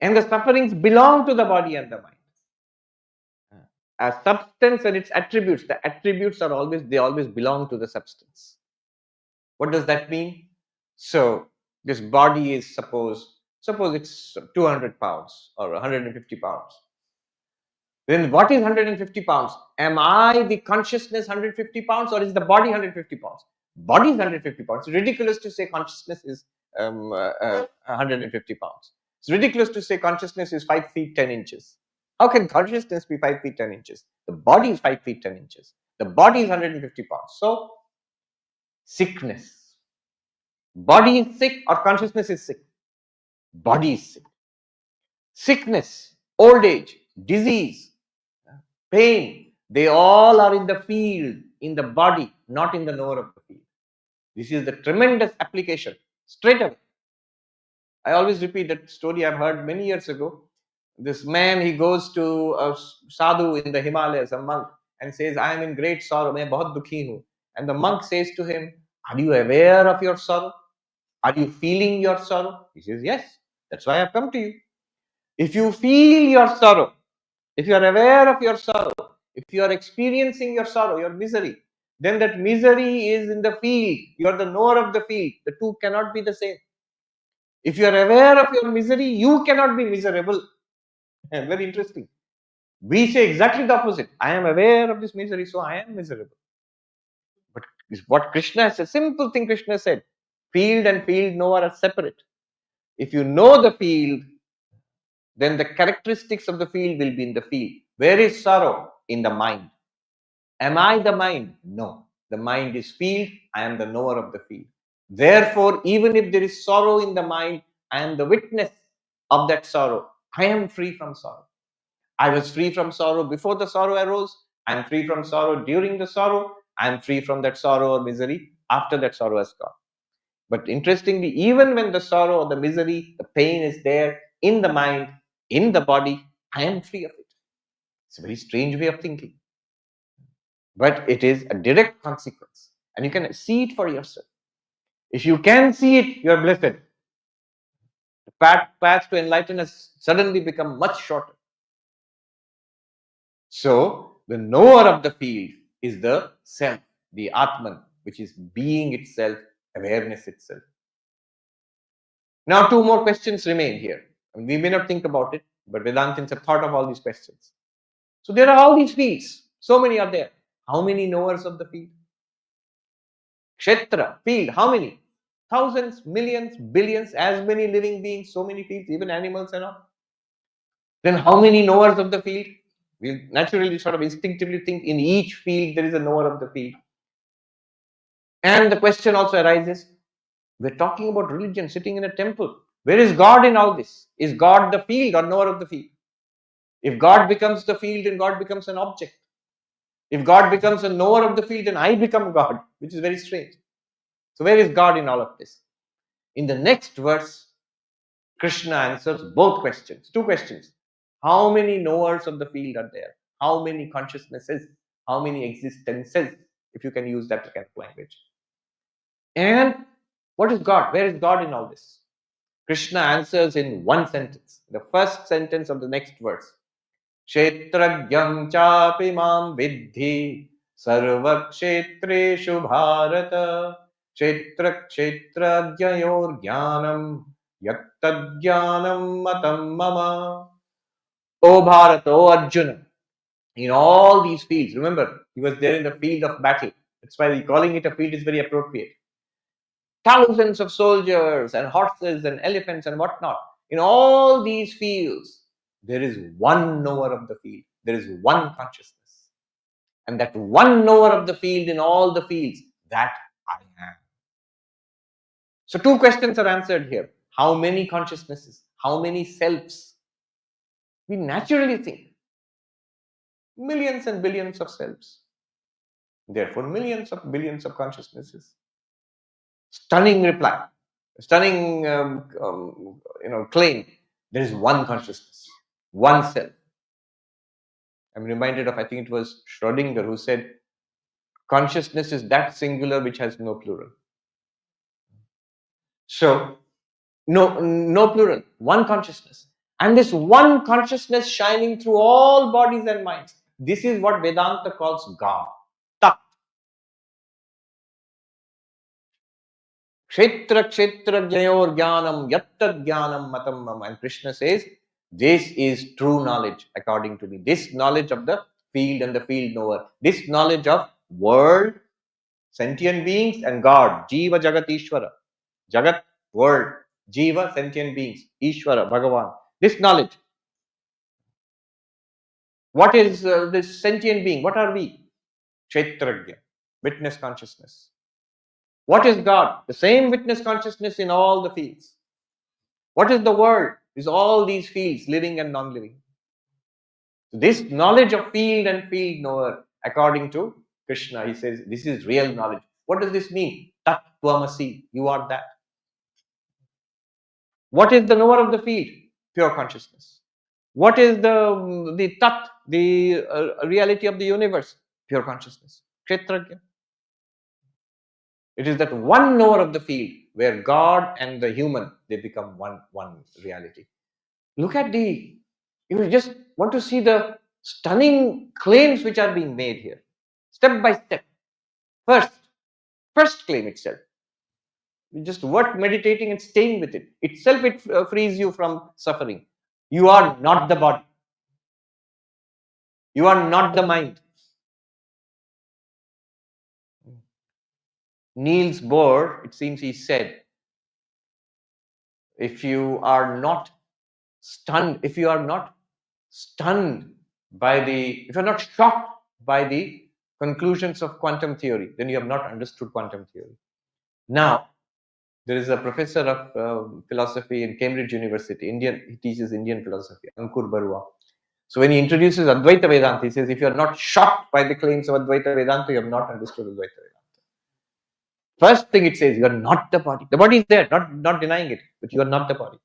And the sufferings belong to the body and the mind. A substance and its attributes, the attributes are always belong to the substance. What does that mean? So this body is suppose it's 200 pounds or 150 pounds. Then what is 150 pounds? Am I the consciousness 150 pounds or is the body 150 pounds? Body is 150 pounds. It's ridiculous to say consciousness is 150 pounds. It's ridiculous to say consciousness is 5 feet 10 inches. How can consciousness be 5 feet 10 inches? The body is 5 feet 10 inches. The body is 150 pounds. So, sickness. Body is sick or consciousness is sick? Body is sick. Sickness, old age, disease, pain, They all are in the field, in the body, not in the knower of the field. This is the tremendous application straight away. I always repeat that story I've heard many years ago. This man, he goes to a sadhu in the Himalayas, a monk, and says, I am in great sorrow. Main bahut dukhi hu. And the monk says to him, are you aware of your sorrow? Are you feeling your sorrow? He says, yes. That's why I've come to you. If you feel your sorrow, if you are aware of your sorrow, if you are experiencing your sorrow, your misery, then that misery is in the field. You are the knower of the field. The two cannot be the same. If you are aware of your misery, you cannot be miserable. Very interesting. We say exactly the opposite. I am aware of this misery, so I am miserable. But what Krishna said, simple thing Krishna said, field and field knower are separate. If you know the field, then the characteristics of the field will be in the field. Where is sorrow? In the mind. Am I the mind? No. The mind is field. I am the knower of the field. Therefore, even if there is sorrow in the mind, I am the witness of that sorrow. I am free from sorrow. I was free from sorrow before the sorrow arose. I am free from sorrow during the sorrow. I am free from that sorrow or misery after that sorrow has gone. But interestingly, even when the sorrow or the misery, the pain is there in the mind, in the body, I am free of it. It's a very strange way of thinking. But it is a direct consequence. And you can see it for yourself. If you can see it, you are blessed. The path to enlighten has suddenly become much shorter. So, the knower of the field is the self, the Atman, which is being itself, awareness itself. Now, two more questions remain here. And we may not think about it, but Vedantins have thought of all these questions. So, there are all these fields. So many are there. How many knowers of the field? Kshetra, field, how many? Thousands, millions, billions, as many living beings, so many fields, even animals and all. Then how many knowers of the field? We naturally sort of instinctively think in each field there is a knower of the field. And the question also arises, we're talking about religion, sitting in a temple. Where is God in all this? Is God the field or knower of the field? If God becomes the field, then God becomes an object. If God becomes a knower of the field, then I become God, which is very strange. So where is God in all of this? In the next verse, Krishna answers both questions. Two questions. How many knowers of the field are there? How many consciousnesses? How many existences? If you can use that kind of language. And what is God? Where is God in all this? Krishna answers in one sentence. The first sentence of the next verse. Kshetragyam chapi mam vidhi sarva kshetreshu bharata kshetra kshetragyayor jnanam yattadjnanam matam mama. O Bharata, O Arjuna, in all these fields, remember, he was there in the field of battle. That's why calling it a field is very appropriate. Thousands of soldiers and horses and elephants and whatnot. In all these fields, there is one knower of the field. There is one consciousness. And that one knower of the field in all the fields, that I am. So two questions are answered here. How many consciousnesses? How many selves? We naturally think millions and billions of selves. Therefore, millions of billions of consciousnesses. Stunning reply. Stunning claim. There is one consciousness, one self. I'm reminded of, I think it was Schrödinger who said, consciousness is that singular which has no plural. So, no plural, one consciousness. And this one consciousness shining through all bodies and minds. This is what Vedanta calls God. Tat. Kshetra kshetra jnayor jnanam yattad jnanam matam mama. And Krishna says, this is true knowledge according to me. This knowledge of the field and the field knower. This knowledge of world, sentient beings and God. Jiva Jagat Ishvara. Jagat, world. Jiva, sentient beings. Ishvara, Bhagavan. This knowledge. What is this sentient being? What are we? Kshetragya. Witness consciousness. What is God? The same witness consciousness in all the fields. What is the world? Is all these fields, living and non-living. This knowledge of field and field knower according to Krishna, he says, this is real knowledge. What does this mean? Tat Tvamasi, you are that. What is the knower of the field? Pure consciousness. What is the Tat, the reality of the universe? Pure consciousness. Kshetrajna. It is that one knower of the field where God and the human, they become one reality. Look at you just want to see the stunning claims which are being made here, step by step. First claim itself. Just worth meditating and staying with it. Itself, it frees you from suffering. You are not the body. You are not the mind. Niels Bohr, it seems he said, if you are not stunned if you're not shocked by the conclusions of quantum theory, then you have not understood quantum theory. Now, there is a professor of philosophy in Cambridge University, he teaches Indian philosophy, Ankur Barua. So when he introduces Advaita Vedanta, he says, if you are not shocked by the claims of Advaita Vedanta, you have not understood Advaita Vedanta. First thing it says, you are not the body. The body is there, not denying it, but you are not the body.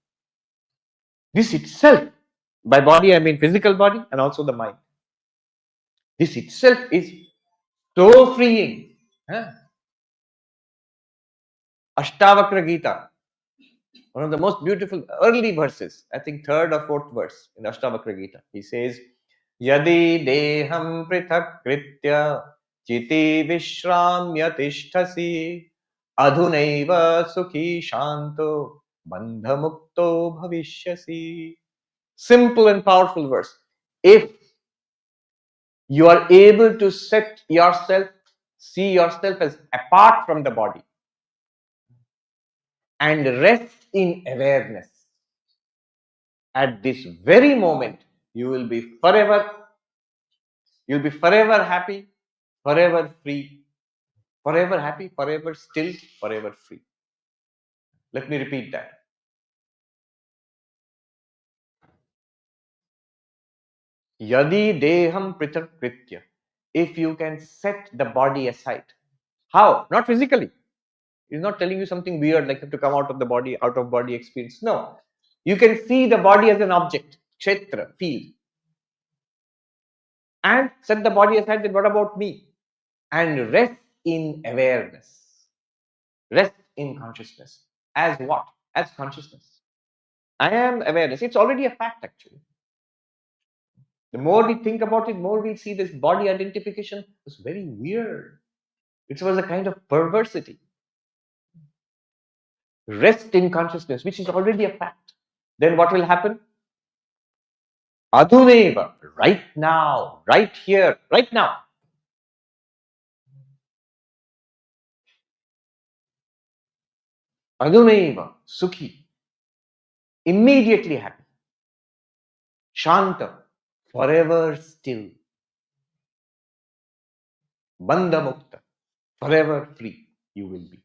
This itself, by body I mean physical body and also the mind. This itself is so freeing. Ashtavakra Gita, one of the most beautiful early verses, I think third or fourth verse in Ashtavakra Gita. He says, Yadi deham prithak kritya chiti vishramya tishtasi adhunaiva sukhi shanto bandha mukto bhavishyasi. Simple and powerful verse. If you are able to see yourself as apart from the body and rest in awareness, at this very moment, you will be forever happy, forever free, forever happy, forever still, forever free. Let me repeat that. Yadi deham prithak kritya. If you can set the body aside. How? Not physically. He's not telling you something weird like you have to come out of the body, out of body experience. No. You can see the body as an object, kshetra, field. And set the body aside, then what about me? And rest in awareness. Rest in consciousness. As what? As consciousness. I am awareness. It's already a fact actually. The more we think about it, more we see this body identification was very weird. It was a kind of perversity. Rest in consciousness, which is already a fact. Then what will happen? Adhuneva, right now, right here, right now. Adhuneva, sukhi, immediately happy. Shanta, forever still. Bandha mukta, forever free you will be.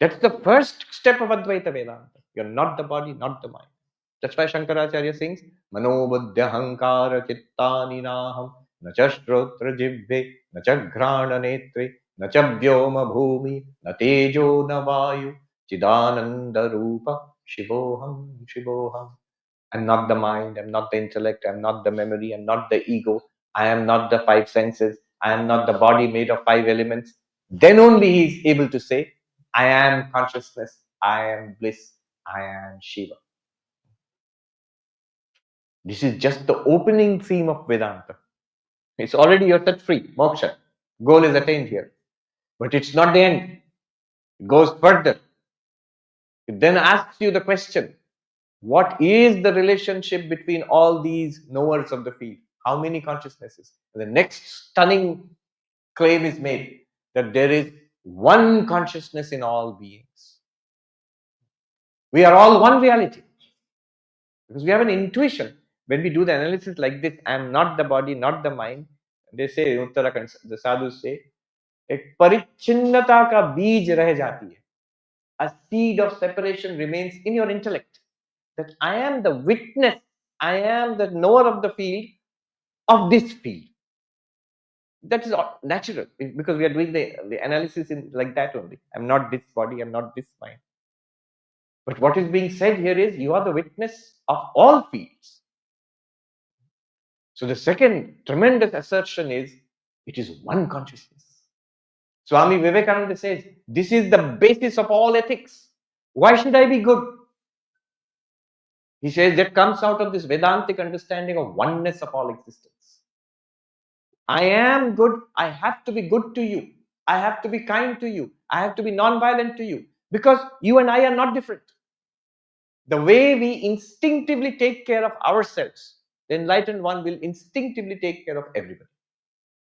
That's the first step of Advaita Vedanta. You're not the body, not the mind. That's why Shankaracharya sings, Manobuddhya hankara chittani naham, nacha shrotra jibbe, nacha ghrana netre, nacha vyoma bhumi, na tejo na vayu, chidananda rupa, shivoham, shivoham. I'm not the mind, I'm not the intellect, I'm not the memory, I'm not the ego, I am not the five senses, I am not the body made of five elements. Then only he is able to say, I am consciousness, I am bliss, I am Shiva. This is just the opening theme of Vedanta. It's already you're set free, moksha. Goal is attained here. But it's not the end. It goes further. It then asks you the question, what is the relationship between all these knowers of the field? How many consciousnesses? The next stunning claim is made that there is one consciousness in all beings. We are all one reality. Because we have an intuition. When we do the analysis like this, I am not the body, not the mind. They say, Uttarakhand, the sadhus say, एक परिच्छिन्नता का बीज रह जाती है. A seed of separation remains in your intellect. That I am the witness, I am the knower of the field, of this field. That is natural because we are doing the analysis in like that only. I'm not this body, I'm not this mind. But what is being said here is you are the witness of all fields. So the second tremendous assertion is it is one consciousness. Swami Vivekananda says this is the basis of all ethics. Why should I be good? He says that comes out of this Vedantic understanding of oneness of all existence. I am good. I have to be good to you. I have to be kind to you. I have to be non-violent to you because you and I are not different. The way we instinctively take care of ourselves, the enlightened one will instinctively take care of everybody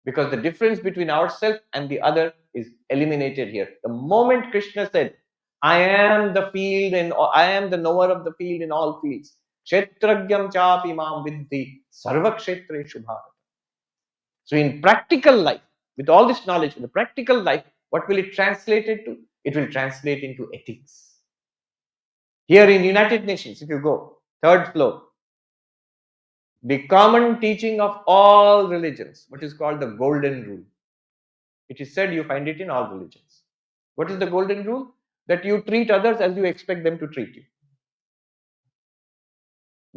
because the difference between ourselves and the other is eliminated here. The moment Krishna said, I am the field and I am the knower of the field in all fields. Kshetragyam chapi mam vidhi sarva kshetreshu bharat. So in practical life, with all this knowledge, in the practical life, what will it translate into? It will translate into ethics. Here in United Nations, if you go, third floor, the common teaching of all religions, what is called the golden rule. It is said you find it in all religions. What is the golden rule? That you treat others as you expect them to treat you.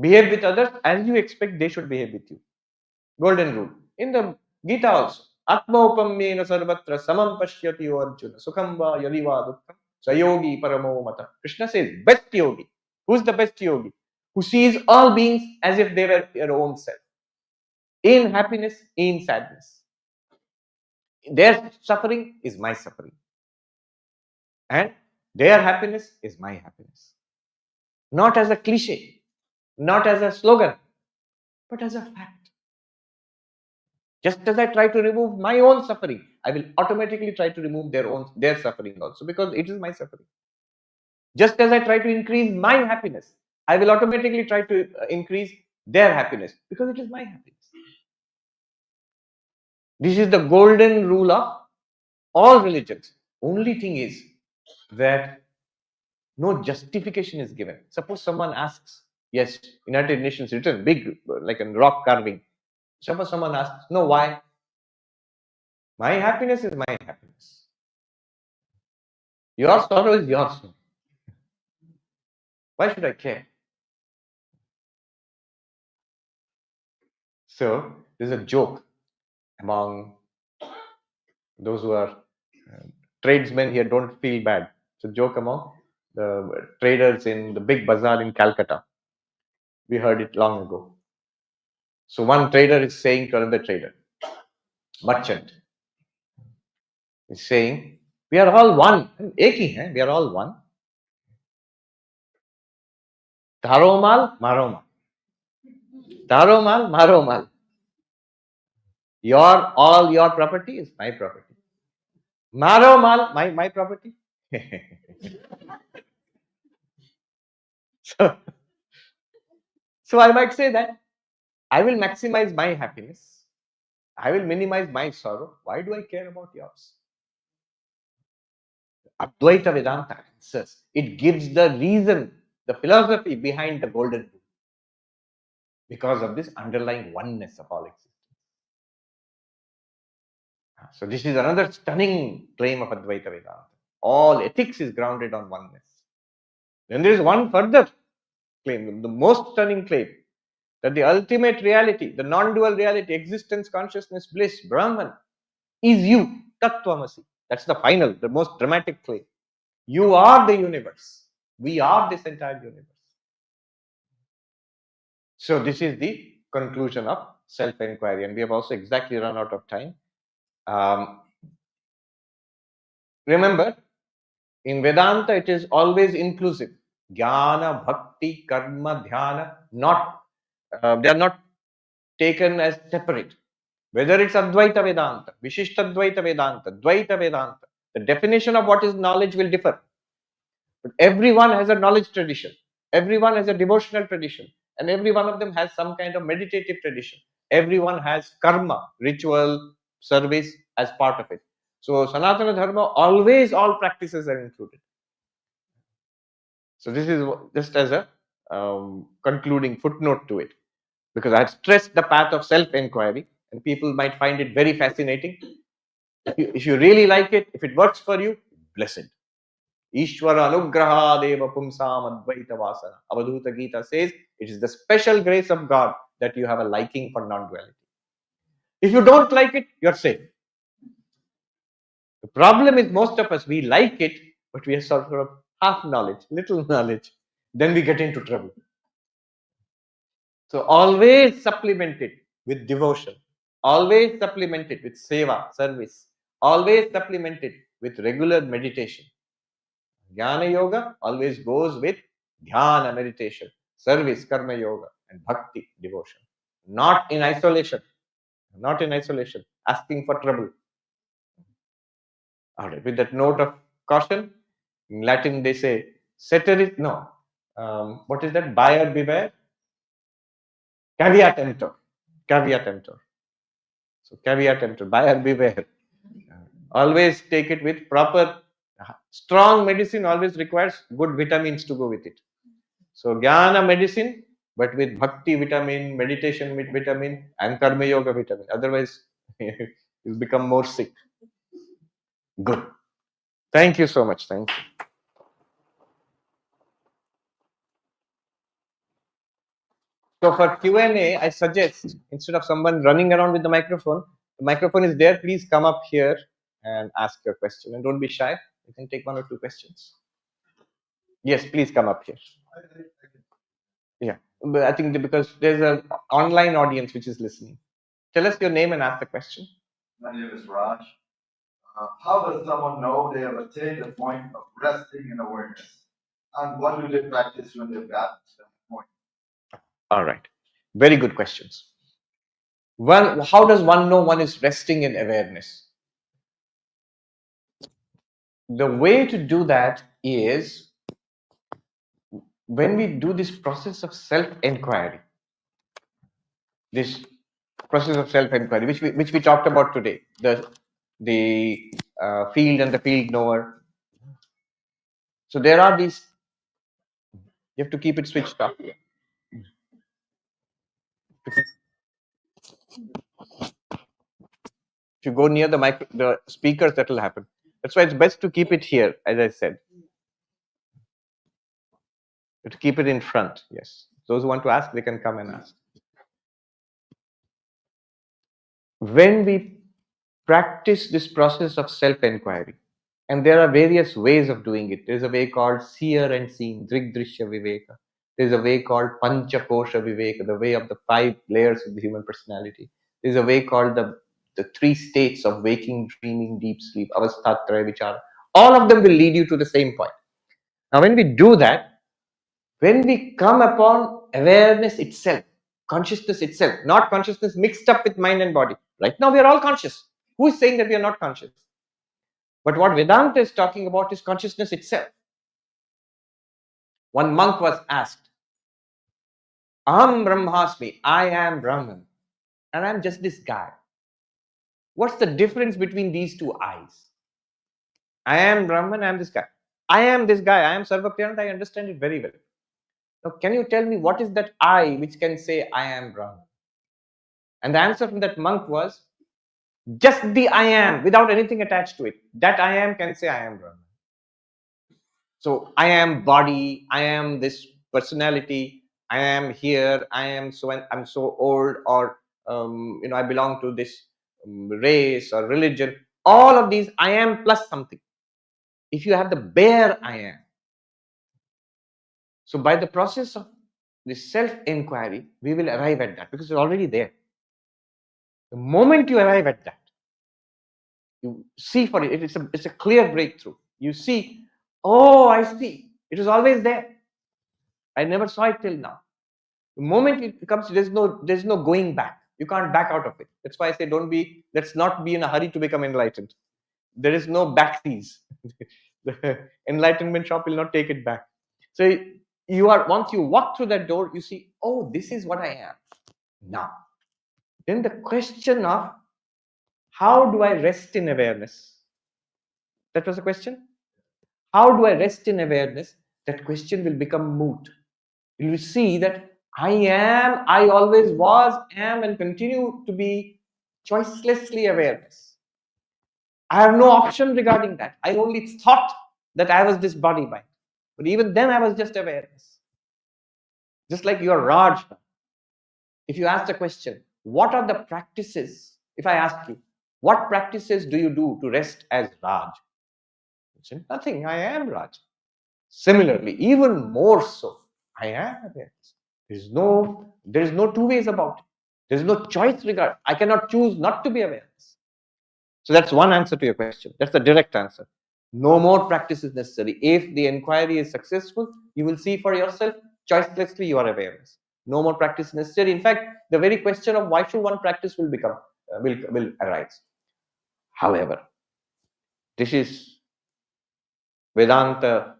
Behave with others as you expect they should behave with you. Golden rule. In the Gita also, Atmaupamyena sarvatra samam pashyati arjuna sukham va yadiva dukkham sayogi paramo mata. Krishna says, best yogi. Who's the best yogi? Who sees all beings as if they were your own self. In happiness, in sadness. Their suffering is my suffering. And their happiness is my happiness. Not as a cliche, not as a slogan, but as a fact. Just as I try to remove my own suffering, I will automatically try to remove their suffering also because it is my suffering. Just as I try to increase my happiness, I will automatically try to increase their happiness because it is my happiness. This is the golden rule of all religions. Only thing is that no justification is given. Suppose someone asks, yes, United Nations written big, like a rock carving. Suppose someone asks, no, why? My happiness is my happiness. Your sorrow is your sorrow. Why should I care? So, there's a joke among those who are tradesmen here, don't feel bad. It's a joke among the traders in the big bazaar in Calcutta. We heard it long ago. So, one trader is saying to another trader, merchant, is saying, we are all one. एक ही हैं, we are all one. तारो माल, मारो माल. तारो माल, मारो माल. All your property is my property. Maro mal, my property. So I might say that I will maximize my happiness. I will minimize my sorrow. Why do I care about yours? Advaita Vedanta answers. It gives the reason, the philosophy behind the golden rule. Because of this underlying oneness of all existence. So this is another stunning claim of Advaita Vedanta. All ethics is grounded on oneness. Then there is one further claim, the most stunning claim, that the ultimate reality, the non-dual reality, existence, consciousness, bliss, Brahman, is you, Tattvamasi. That's the final, the most dramatic claim. You are the universe. We are this entire universe. So this is the conclusion of self-inquiry, and we have also exactly run out of time. Remember, in Vedanta, it is always inclusive. Jnana, bhakti, karma, dhyana, they are not taken as separate. Whether it's Advaita Vedanta, Vishishtadvaita Vedanta, Dvaita Vedanta, the definition of what is knowledge will differ. But everyone has a knowledge tradition. Everyone has a devotional tradition. And every one of them has some kind of meditative tradition. Everyone has karma, ritual, service as part of it. So Sanatana Dharma, always all practices are included. So this is just as a concluding footnote to it. Because I have stressed the path of self-inquiry. and people might find it very fascinating. If you really like it, if it works for you, blessed. Ishvara anugraha deva pumsam advaita vasana. Avadhuta Gita says it is the special grace of God that you have a liking for non-duality. If you don't like it, you're safe. The problem is most of us, we like it, but we are sort of half knowledge, little knowledge. Then we get into trouble. So always supplement it with devotion. Always supplement it with seva, service. Always supplement it with regular meditation. Jnana yoga always goes with dhyana, meditation, service, karma yoga, and bhakti, devotion. Not in isolation. Not in isolation. Asking for trouble. All right. With that note of caution, in Latin they say, ceteris, no. What is that? Buyer beware. Caveat emptor. Caveat emptor. So caveat emptor. Buyer beware. Always take it with proper, strong medicine always requires good vitamins to go with it. So jnana medicine, but with bhakti vitamin, meditation with vitamin, and karma yoga vitamin. Otherwise, you'll become more sick. Good. Thank you so much. Thank you. So for Q&A, I suggest instead of someone running around with the microphone is there. Please come up here and ask your question, and don't be shy. You can take one or two questions. Yes, please come up here. Yeah, but I think because there's an online audience which is listening. Tell us your name and ask the question. My name is Raj. How does someone know they have attained the point of resting in awareness? And what do they practice when they've got to that point? All right. Very good questions. One, how does one know one is resting in awareness? The way to do that is when we do this process of self-inquiry. This process of self-inquiry, which we talked about today, the field and the field knower. So there are these. You have to keep it switched off. If you go near the speakers, that will happen. That's why it's best to keep it here, as I said. To keep it in front. Yes. Those who want to ask, they can come and ask. When we practice this process of self-inquiry, and there are various ways of doing it. There's a way called seer and seen, Drigdrishya Viveka. There's a way called Pancha Kosha Viveka, the way of the 5 layers of the human personality. There's a way called the 3 states of waking, dreaming, deep sleep, Avasthatraya Vichara. All of them will lead you to the same point. Now, when we do that, when we come upon awareness itself, consciousness itself, not consciousness mixed up with mind and body. Right now, we are all conscious. Who is saying that we are not conscious? But what Vedanta is talking about is consciousness itself. One monk was asked, Aham Brahmasmi, I am Brahman, and I'm just this guy. What's the difference between these two eyes? I am Brahman, I am this guy. I am this guy, I am Sarvapriyananda, I understand it very well. Now, can you tell me what is that I which can say I am Brahman? And the answer from that monk was, just the I am, without anything attached to it. That I am can say I am Brahman. So I am body, I am this personality, I am here, I'm so old, or I belong to this race or religion. All of these I am plus something. If you have the bare I am. So by the process of this self-inquiry, we will arrive at that because it's already there. The moment you arrive at that, you see for it, it's a clear breakthrough. You see, oh, I see. It was always there. I never saw it till now. The moment it comes, there's no going back. You can't back out of it. That's why I say let's not be in a hurry to become enlightened. There is no backseas. The enlightenment shop will not take it back. So once you walk through that door, you see, oh, this is what I am now. Then the question of how do I rest in awareness? That was the question. How do I rest in awareness? That question will become moot. You will see that I am, I always was, am, and continue to be choicelessly awareness. I have no option regarding that. I only thought that I was this body mind. But even then I was just awareness. Just like your Raj. If you ask the question, what are the practices? If I ask you, what practices do you do to rest as Raj? You say, nothing, I am Raj. Similarly, even more so, I am awareness. There is no two ways about it. There is no choice regard. I cannot choose not to be awareness. So that's one answer to your question. That's the direct answer. No more practice is necessary. If the inquiry is successful, you will see for yourself, choicelessly you are awareness. No more practice is necessary. In fact, the very question of why should one practice will arise. However, this is Vedanta,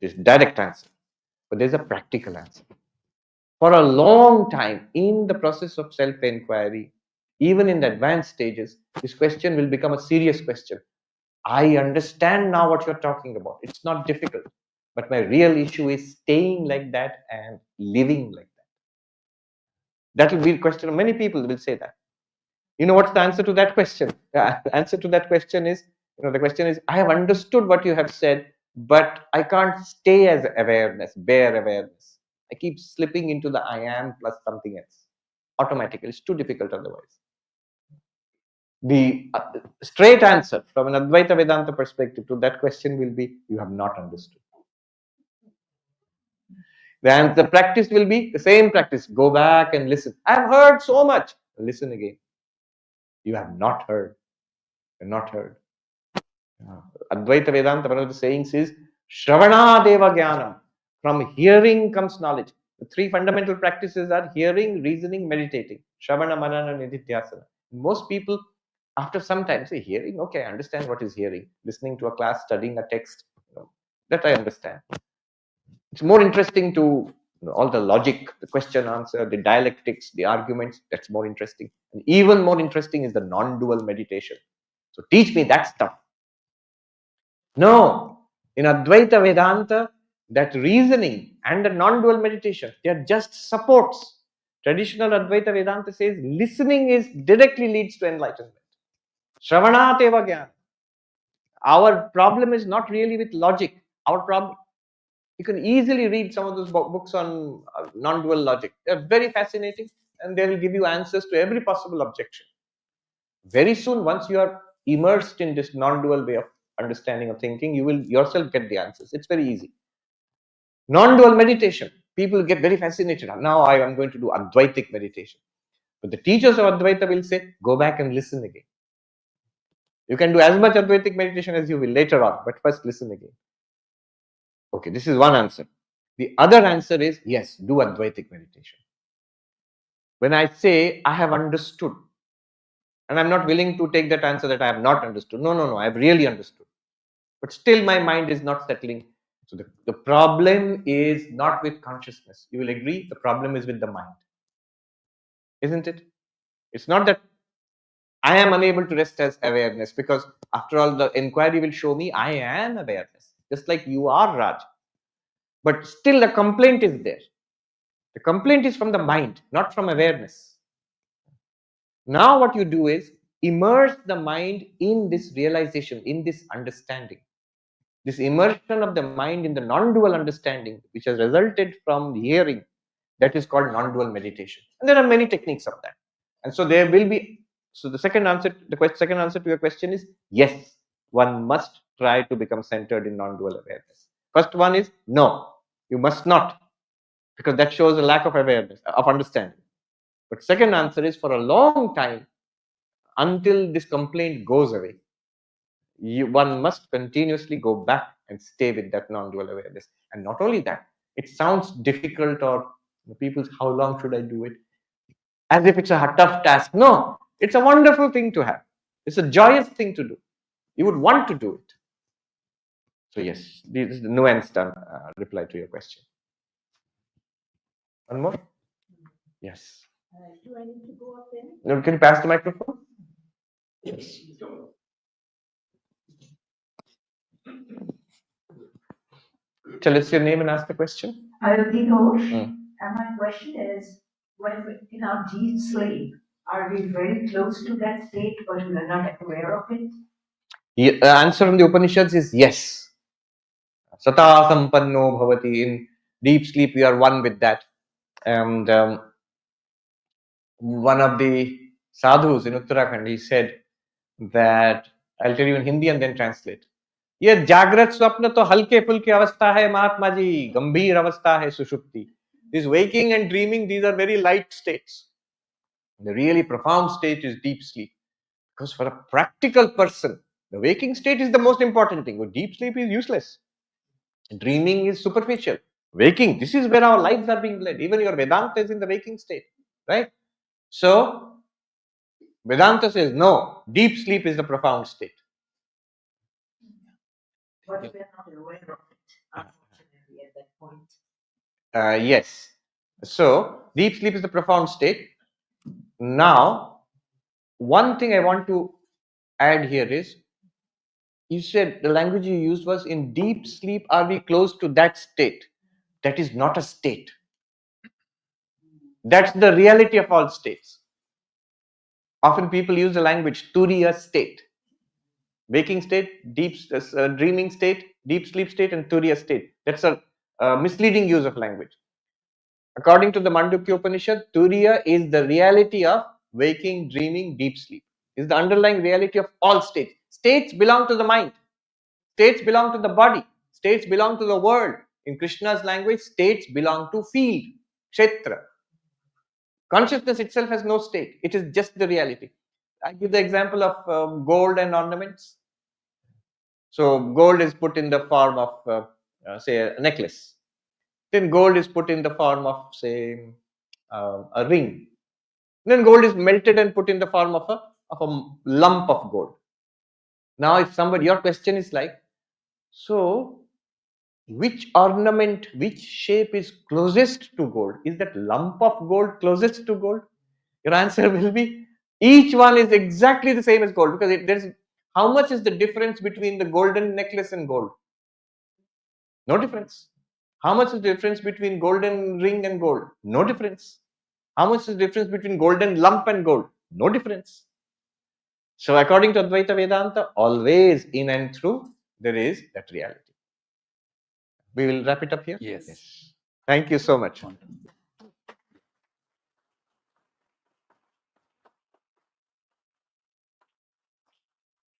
this direct answer, but there's a practical answer. For a long time in the process of self-inquiry, even in the advanced stages, this question will become a serious question. I understand now what you're talking about. It's not difficult. But my real issue is staying like that and living like that. That will be a question. Many people will say that. You know what's the answer to that question? The answer to that question is, the question is, I have understood what you have said, but I can't stay as awareness, bare awareness. I keep slipping into the I am plus something else. Automatically, it's too difficult otherwise. The straight answer from an Advaita Vedanta perspective to that question will be, you have not understood. Then the practice will be the same practice. Go back and listen. I've heard so much. Listen again. You have not heard. You're not heard. Advaita Vedanta, one of the sayings is, Shravana Deva Jnanam. From hearing comes knowledge. The three fundamental practices are hearing, reasoning, meditating. Shravana, Manana, Nididhyasana. Most people, after some time, say, hearing, okay, I understand what is hearing. Listening to a class, studying a text, that I understand. It's more interesting to all the logic, the question answer, the dialectics, the arguments. That's more interesting. And even more interesting is the non-dual meditation. So teach me that stuff. No, in Advaita Vedanta, that reasoning and the non-dual meditation, they are just supports. Traditional Advaita Vedanta says listening directly leads to enlightenment. Shravanat eva jnana. Our problem is not really with logic. Our problem, you can easily read some of those books on non-dual logic. They're very fascinating and they will give you answers to every possible objection. Very soon, once you are immersed in this non-dual way of understanding or thinking, you will yourself get the answers. It's very easy. Non-dual meditation, people get very fascinated. Now I am going to do Advaitic meditation. But the teachers of Advaita will say, go back and listen again. You can do as much Advaitic meditation as you will later on, but first listen again. Okay, this is one answer. The other answer is, yes, do Advaitic meditation. When I say I have understood, and I'm not willing to take that answer that I have not understood. No, I have really understood. But still my mind is not settling. So the problem is not with consciousness. You will agree, the problem is with the mind. Isn't it? It's not that I am unable to rest as awareness, because after all, the inquiry will show me I am awareness, just like you are Raj. But still the complaint is there. The complaint is from the mind, not from awareness. Now what you do is immerse the mind in this realization, in this understanding. This immersion of the mind in the non-dual understanding, which has resulted from the hearing, that is called non-dual meditation. And there are many techniques of that. And so there will be, so the second answer to your question is, yes, one must try to become centered in non-dual awareness. First one is, no, you must not, because that shows a lack of awareness, of understanding. But second answer is, for a long time, until this complaint goes away, one must continuously go back and stay with that non-dual awareness. And not only that, it sounds difficult, or people, how long should I do it? As if it's a tough task. No, it's a wonderful thing to have. It's a joyous thing to do. You would want to do it. So yes, this is the nuanced reply to your question. One more? Yes. Do I need to go up there? No, can you pass the microphone? Yes. Tell us your name and ask the question. Gita, and my question is, when in our deep sleep, Are we very close to that state, but we are not aware of it? The answer from the Upanishads is yes. Sata sampanno bhavati. In deep sleep, we are one with that. And one of the sadhus in Uttarakhand, he said that, I'll tell you in Hindi and then translate. ये जागृत स्वप्न तो हल्के फुल्के अवस्था है महात्मा जी, गंभीर अवस्था है सुषुप्ति. This waking and dreaming, these are very light states. The really profound state is deep sleep. Because for a practical person, the waking state is the most important thing. But deep sleep is useless. Dreaming is superficial. Waking, this is where our lives are being led. Even your Vedanta is in the waking state, right? So, Vedanta says no, deep sleep is the profound state. But we are not aware of it, unfortunately, at that point. Yes. So, deep sleep is the profound state. Now, one thing I want to add here is, you said the language you used was, in deep sleep, are we close to that state? That is not a state. That's the reality of all states. Often people use the language turiya state. Waking state, deep dreaming state, deep sleep state, and turiya state. That's a misleading use of language. According to the Mandukya Upanishad, turiya is the reality of waking, dreaming, deep sleep. Is the underlying reality of all states. States belong to the mind. States belong to the body. States belong to the world. In Krishna's language, states belong to field, kshetra. Consciousness itself has no state. It is just the reality. I give the example of gold and ornaments. So gold is put in the form of, say, a necklace. Then gold is put in the form of, say, a ring. Then gold is melted and put in the form of a lump of gold. Now, if somebody, your question is like, so which ornament, which shape is closest to gold? Is that lump of gold closest to gold? Your answer will be, each one is exactly the same as gold, because there's, how much is the difference between the golden necklace and gold? No difference. How much is the difference between golden ring and gold? No difference. How much is the difference between golden lump and gold? No difference. So according to Advaita Vedanta, always in and through, there is that reality. We will wrap it up here? Yes. Thank you so much.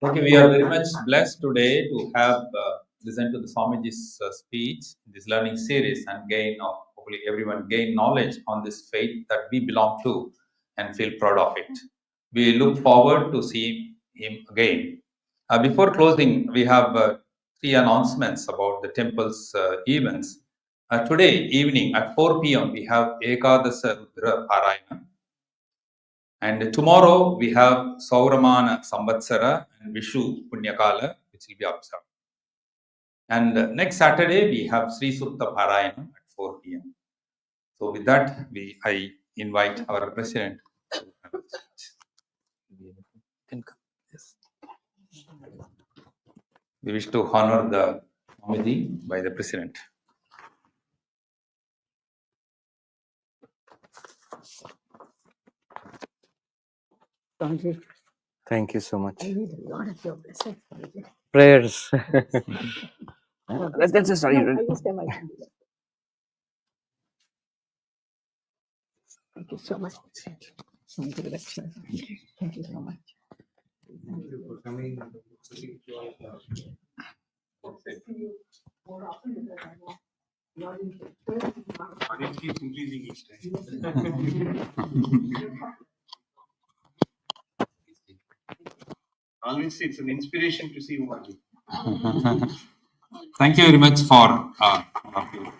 Okay, we are very much blessed today to have listened to the Swamiji's speech, this learning series, and hopefully everyone gain knowledge on this faith that we belong to and feel proud of it. We look forward to seeing him again. Before closing, we have 3 announcements about the temple's events. Today evening at 4 p.m. we have Ekadasa Rudra Parayana. And tomorrow we have Sauramana Samvatsara and Vishu Punyakala, which will be observed. And next Saturday we have Sri Sutta Parayana at 4 p.m. So with that, I invite our president. We wish to honor the Swamiji by the president. Thank you. Thank you so much. I need a lot of your blessings. Prayers. That's just sorry. I just am. Thank you so much. Thank you so much. Thank you for coming. More often because I know you're in It keeps increasing each time. Always it's an inspiration to see what you. Thank you very much for all of you.